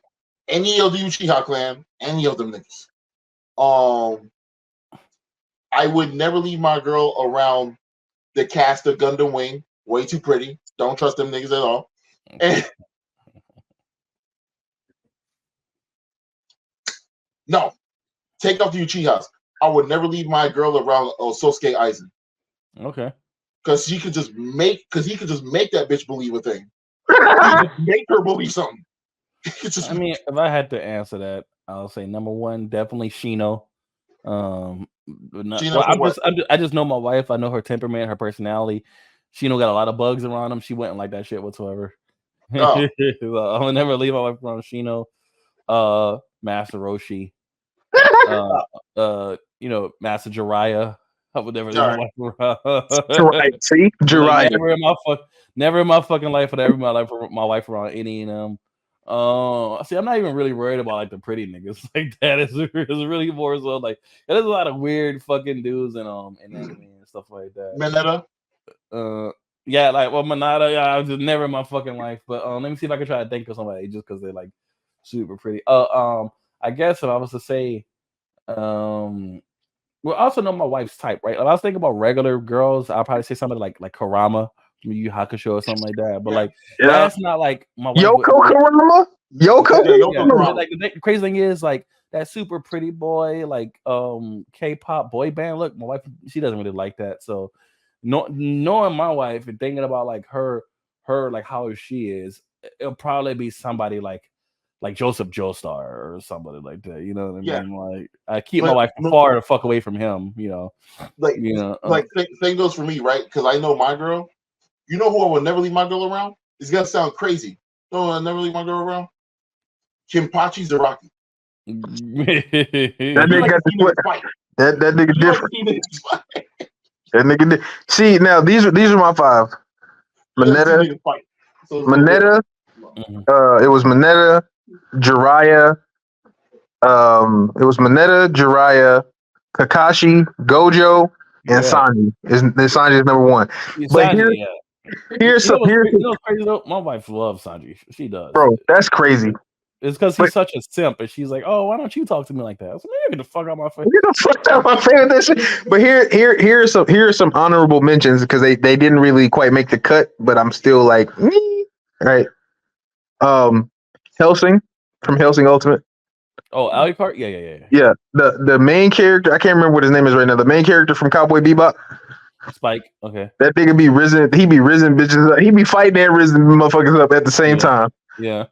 any of the Uchiha clan, any of them niggas. I would never leave my girl around the cast of Gundam Wing. Way too pretty. Don't trust them niggas at all. And no, take off the Uchihas. I would never leave my girl around Sosuke Aizen. Okay. Because he could just make that bitch believe a thing. He could make her believe something. I mean, if I had to answer that, I'll say number one, definitely Shino. I just know my wife. I know her temperament, her personality. Shino got a lot of bugs around him. She wouldn't like that shit whatsoever. Oh. I would never leave my wife around Shino. Master Roshi. Master Jiraiya. I would never leave my wife around. Jiraiya. Never in my fucking life would I ever my wife around any of them. See, I'm not even really worried about like the pretty niggas like that. It's really more so like there's a lot of weird fucking dudes in anime and stuff like that. Mineta. Mineta. Yeah, I was just never in my fucking life. But let me see if I can try to think of somebody just because they're like super pretty. I guess if I was to say, well, I also know my wife's type, right? If I was thinking about regular girls, I'll probably say somebody like Karama. Yu Hakusho or something like that, but that's not like my wife Karama. Like the crazy thing is like that super pretty boy, like K-pop boy band. Look, my wife, she doesn't really like that. So knowing my wife and thinking about like her like how she is, it'll probably be somebody like Joseph Joestar or somebody like that. You know what I mean? Like I keep my wife far the fuck away from him. Same goes for me, right? Because I know my girl. You know who I would never leave my girl around? It's gonna sound crazy. No, I'll never leave my girl around. Kinpachi Zaraki. That nigga got the fight. That nigga different. That nigga. See, now these are my 5. Mineta. It was Mineta, Jiraiya. It was Mineta, Jiraiya, Kakashi, Gojo, and Sanji. Sanji is number 1. But here's crazy though. My wife loves Sanji. She does. Bro, that's crazy. It's because he's such a simp, and she's like, "Oh, why don't you talk to me like that?" I was like, "Man, get the fuck out my face." Get the fuck out my face with that shit. But here are some honorable mentions because they didn't really quite make the cut, but I'm still like, right. Hellsing from Hellsing Ultimate. Oh, Alucard? Yeah. Yeah. The main character, I can't remember what his name is right now. The main character from Cowboy Bebop. Spike. Okay. That nigga be risen. He be risen bitches up. He be fighting and risen motherfuckers up at the same time. Yeah.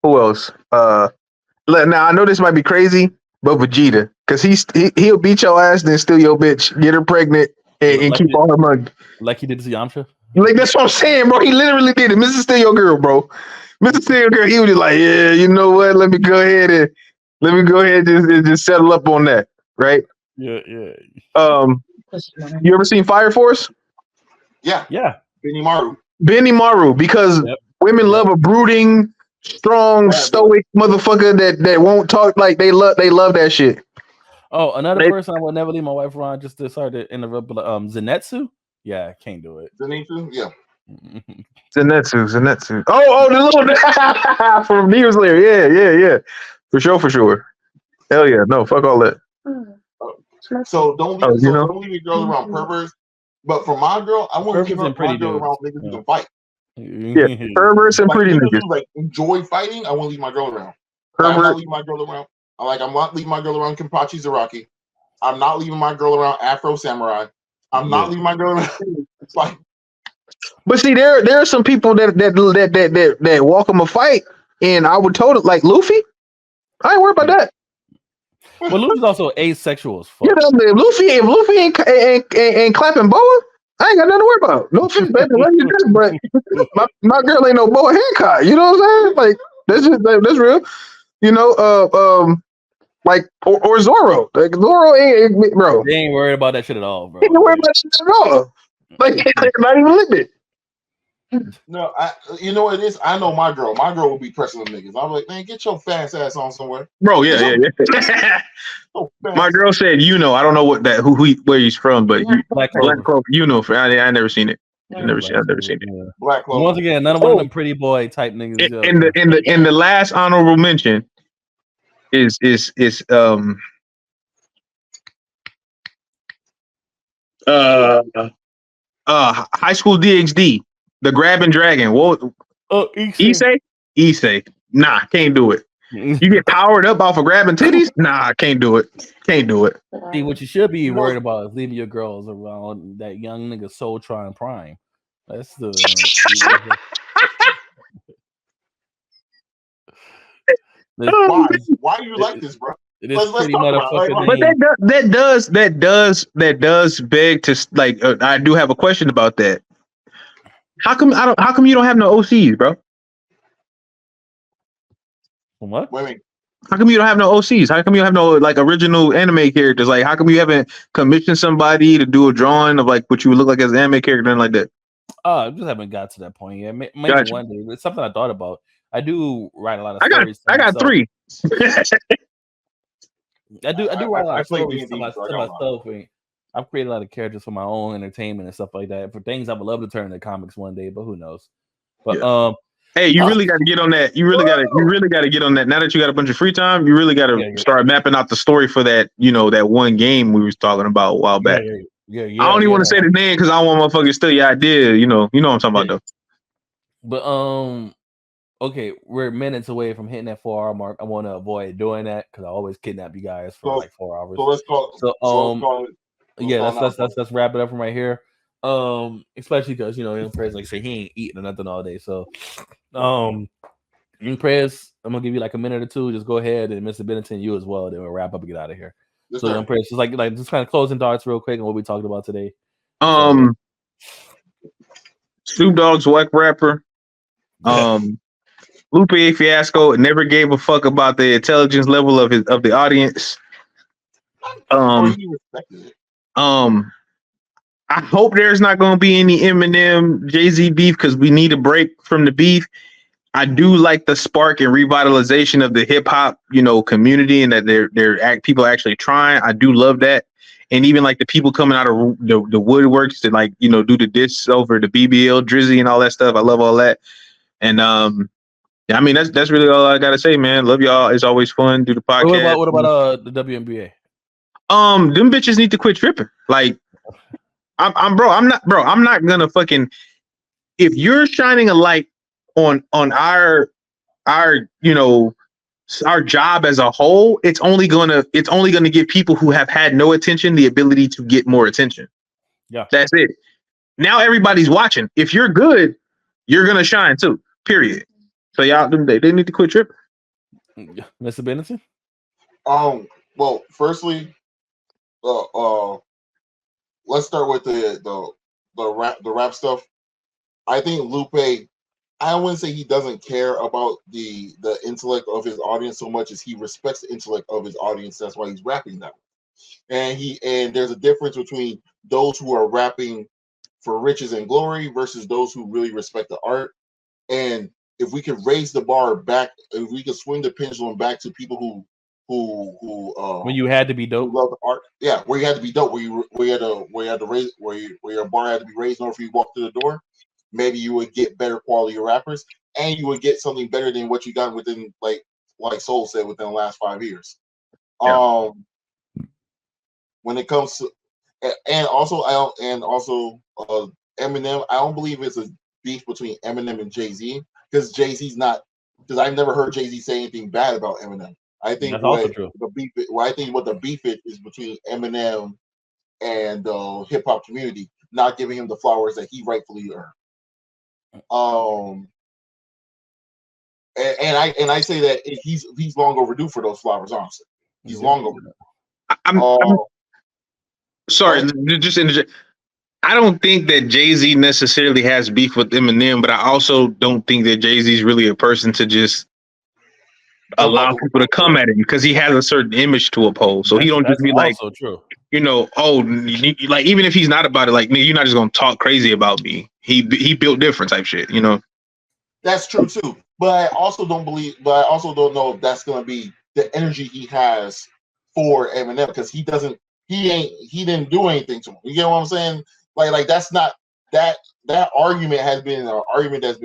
Who else? Now I know this might be crazy, but Vegeta, because he'll beat your ass, then steal your bitch, get her pregnant, and keep all her money. Like he did to Yamcha. Like that's what I'm saying, bro. He literally did it. Mr. Steal Your Girl, bro. Mr. Steal Your Girl. He was just like, yeah, you know what? Let me go ahead and just settle up on that, right? Yeah. You ever seen Fire Force? Yeah. Benimaru, because women love a brooding, strong, stoic motherfucker that won't talk. Like they love that shit. Oh, another person I would never leave my wife around. Just to start to interrupt, Zenitsu. Yeah, can't do it. Zenitsu, yeah. Zenetsu. Oh, the little from Demon Slayer. Yeah. For sure. Hell yeah. No, fuck all that. So don't leave your girls around perverts. But for my girl, I want to leave my girl around niggas who can fight. Yeah, perverts and pretty niggas. Who, like, enjoy fighting. I want to leave my girl around. I'm not leaving my girl around. I'm not leaving my girl around Kenpachi Zaraki. I'm not leaving my girl around Afro Samurai. I'm not leaving my girl around. Like, but see, there are some people that welcome a fight, and I would totally like Luffy. I ain't worried about that. Well, Luffy's also asexual as fuck. You know, if Luffy ain't clapping boa, I ain't got nothing to worry about. No offense, baby, but my girl ain't no Boa Hancock. You know what I'm saying? Like that's real. You know, like or Zoro. Like Zoro ain't bro. They ain't worried about that shit at all, bro. They ain't worried about that shit at all. Like not even a little bit. No, you know what it is? I know my girl. My girl will be pressing them niggas. I'm like, man, get your fast ass on somewhere. Bro, yeah. My girl said, I don't know where he's from, but Black Clover. I never seen it. I've never seen it. Yeah. Black Clover. Once again, none of them pretty boy type niggas. In the last honorable mention is High School DxD. The Grab and Dragon. What? Issei? Nah, can't do it. You get powered up off of grabbing titties? Nah, can't do it. See, what you should be worried about is leaving your girls around that young nigga Soul Tron Prime. That's the. Why you like this, bro? It is pretty motherfucking. But that does beg to like. I do have a question about that. How come you don't have no OCs, bro? What? How come you don't have no OCs? How come you have no like original anime characters? Like, how come you haven't commissioned somebody to do a drawing of like what you would look like as an anime character and like that? I just haven't got to that point yet. Maybe one day. It's something I thought about. I do write a lot of stories. I got 3. I do write a lot of stories to myself. I've created a lot of characters for my own entertainment and stuff like that. For things I would love to turn into comics one day, but who knows? But hey, you really got to get on that. You really got to get on that. Now that you got a bunch of free time, you really got to start mapping out the story for that. That one game we was talking about a while back. I don't even want to say the name because I don't want motherfuckers steal your idea. You know what I'm talking about though. But okay, we're minutes away from hitting that 4-hour mark. I want to avoid doing that because I always kidnap you guys for like 4 hours. So let's call it. Let's wrap it up from right here. Especially because Prez like say he ain't eating or nothing all day. So Prez, I'm gonna give you like a minute or two. Just go ahead, and Mr. Bennington, you as well. Then we'll wrap up and get out of here. Yes, so Prez, just like just kind of closing thoughts real quick on what we talked about today. Snoop Dogg's whack rapper. Lupe Fiasco never gave a fuck about the intelligence level of the audience. I hope there's not going to be any Eminem Jay-Z beef because we need a break from the beef. I do like the spark and revitalization of the hip hop, community, and that people are actually trying. I do love that, and even like the people coming out of the woodworks to like do the diss over the BBL, Drizzy, and all that stuff. I love all that, and I mean that's really all I gotta say, man. Love y'all. It's always fun. Do the podcast. What about the WNBA? Them bitches need to quit tripping. Like. I'm not gonna fucking if you're shining a light on our job as a whole, it's only gonna give people who have had no attention the ability to get more attention. Yeah, that's it. Now everybody's watching. If you're good, you're gonna shine too. Period. So y'all, they need to quit tripping. Mr. Bennington. Well, firstly, let's start with the rap stuff. I think Lupe, I wouldn't say he doesn't care about the intellect of his audience so much as he respects the intellect of his audience. That's why he's rapping that way. And there's a difference between those who are rapping for riches and glory versus those who really respect the art. And if we could raise the bar back, if we could swing the pendulum back to people who when you had to be dope, love the art, where you had to be dope, where your bar had to be raised in order for you to walk through the door. maybe you would get better quality rappers, and you would get something better than what you got within, like Soul said, within the last 5 years. Yeah. When it comes to, and also Eminem, I don't believe it's a beef between Eminem and Jay-Z, because Jay-Z's not, because I've never heard Jay-Z say anything bad about Eminem. I think That's also true. I think what the beef is between Eminem and the hip hop community, not giving him the flowers that he rightfully earned. And I say that he's long overdue for those flowers. Honestly, he's long overdue. I'm sorry, just interject. I don't think that Jay-Z necessarily has beef with Eminem, but I also don't think that Jay-Z's really a person to just allow people to come at him, because he has a certain image to uphold. So he don't just be like, true. Like, even if he's not about it, like, you're not just gonna talk crazy about me. He built different type shit, That's true too. But I also don't know if that's gonna be the energy he has for Eminem, because he didn't do anything to him. You get what I'm saying? Like that's not that argument has been an argument that's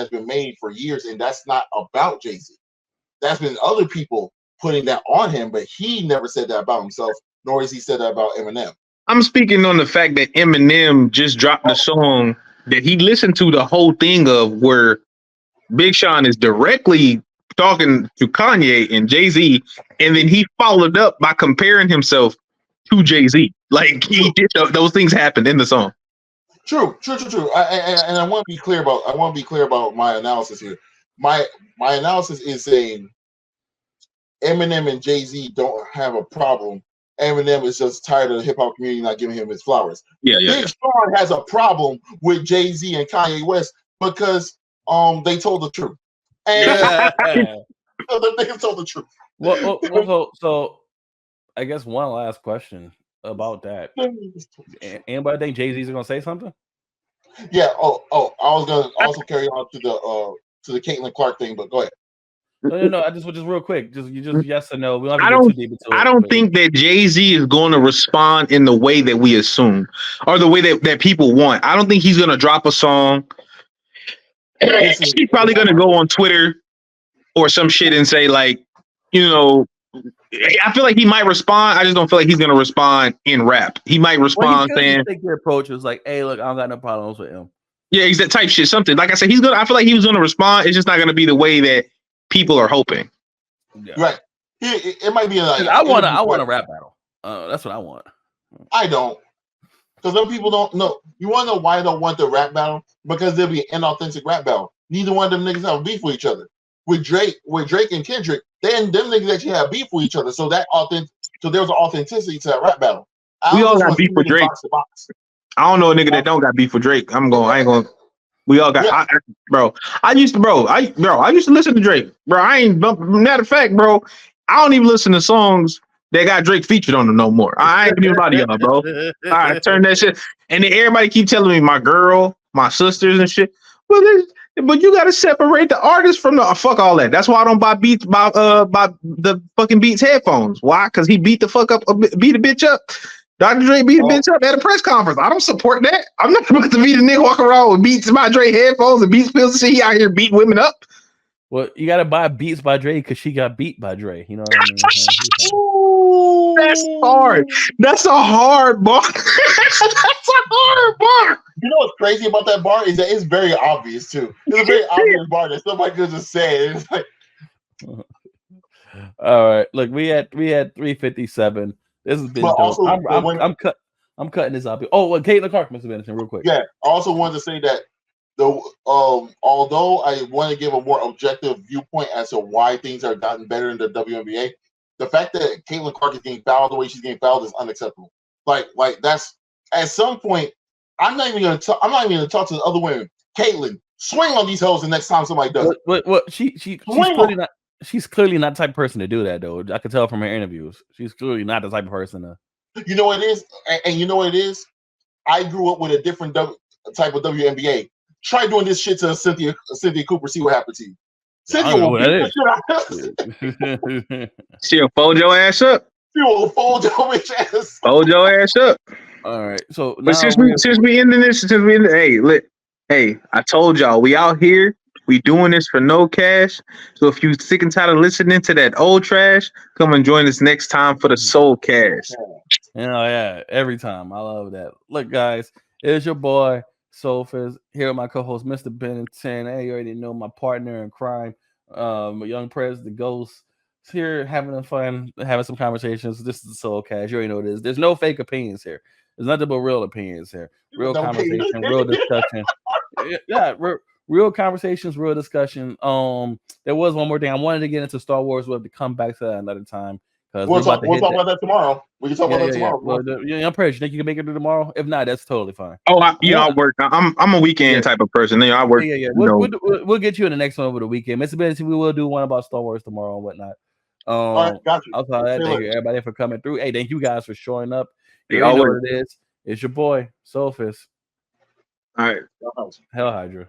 been made for years, and that's not about Jay-Z. That's been other people putting that on him, but he never said that about himself, nor has he said that about Eminem. I'm speaking on the fact that Eminem just dropped the song that he listened to the whole thing of, where Big Sean is directly talking to Kanye and Jay-Z, and then he followed up by comparing himself to Jay-Z. Like, he did those things happened in the song. True. And I want to be clear about my analysis here. My analysis is saying Eminem and Jay-Z don't have a problem. Eminem is just tired of the hip hop community not giving him his flowers. Big Sean has a problem with Jay-Z and Kanye West because they told the truth. And they told the truth. Well, so I guess one last question about that. Anybody think Jay-Z's gonna say something? Yeah. I was gonna also carry on to the Caitlyn Clark thing, but go ahead. No. I just real quick. Just yes or no. We don't have I to don't. get too deep into it. I don't think that Jay-Z is going to respond in the way that we assume, or the way that people want. I don't think he's going to drop a song. He's probably going to go on Twitter or some shit and say, like, I feel like he might respond. I just don't feel like he's going to respond in rap. He might respond saying, "Take your approach was like, hey, look, I don't got no problems with him." Yeah, he's that type shit. Something like I said, I feel like he was going to respond. It's just not going to be the way that people are hoping. Yeah. Right. It might be like, I want a rap battle. That's what I want. I don't, because some people don't know. You want to know why I don't want the rap battle? Because there'll be an inauthentic rap battle. Neither one of them niggas have beef with each other. With Drake and Kendrick, them niggas actually have beef with each other. So there's an authenticity to that rap battle. We all got beef with Drake. I don't know a nigga that don't got beef with Drake. I ain't gonna. We all got, yeah. I used to listen to Drake, bro. I ain't, matter of fact, bro, I don't even listen to songs that got Drake featured on them no more. I ain't even about to y'all, bro. All right, turn that shit. And then everybody keep telling me my girl, my sisters and shit. But you gotta separate the artist from the fuck all that. That's why I don't buy Beats by the fucking Beats headphones. Why? Because he beat the bitch up. Dr. Dre beat a bitch up at a press conference. I don't support that. I'm not supposed to be the nigga walking around with Beats by Dre headphones and Beats pills and shit. He out here beating women up. Well, you gotta buy Beats by Dre because she got beat by Dre. You know what I mean? Ooh, that's hard. That's a hard bar. That's a hard bar. You know what's crazy about that bar is that it's very obvious too. It's a very obvious bar that somebody could just say it. It's like, all right, look, we had 357. This has been dope. Also, I'm cutting this up. Oh, well, Caitlyn Clark must have been real quick. Yeah, I also wanted to say that although I want to give a more objective viewpoint as to why things are gotten better in the WNBA, the fact that Caitlyn Clark is getting fouled the way she's getting fouled is unacceptable. Like that's at some point. I'm not even gonna talk to the other women. Caitlyn, swing on these hoes the next time somebody does it. What she's clearly not the type of person to do that, though. I can tell from her interviews. She's clearly not the type of person to. You know what it is? And you know what it is? I grew up with a different type of WNBA. Try doing this shit to Cynthia Cooper, see what happens to you. Cynthia will beat the shit out. She'll fold your ass up. She will fold your bitch ass. Fold your ass up. All right. So but since we ending this, hey, Hey, I told y'all we out here. We doing this for no cash. So if you sick and tired of listening to that old trash, come and join us next time for the SOULcast. Yeah, every time. I love that. Look, guys, it's your boy Sophus here with my co-host Mr. Bennington. Hey, you already know my partner in crime, Young Prez the Ghost. Here having fun, having some conversations. This is the SOULcast. You already know this. There's no fake opinions here. There's nothing but real opinions here. Real conversation, real discussion. Yeah, real conversations, real discussion. There was one more thing I wanted to get into Star Wars. We'll have to come back to that another time because we'll talk about that tomorrow. We can talk about that tomorrow. Well, I'm pretty. You think you can make it through tomorrow? If not, that's totally fine. Oh, I work. I'm a weekend type of person. I work. Yeah. We'll get you in the next one over the weekend, Mr. Benson. We will do one about Star Wars tomorrow and whatnot. All right, got you. I'll call that. Thank you, everybody, for coming through. Hey, thank you guys for showing up. You know what it is. It's your boy Sophus. All right, Hell Hydra.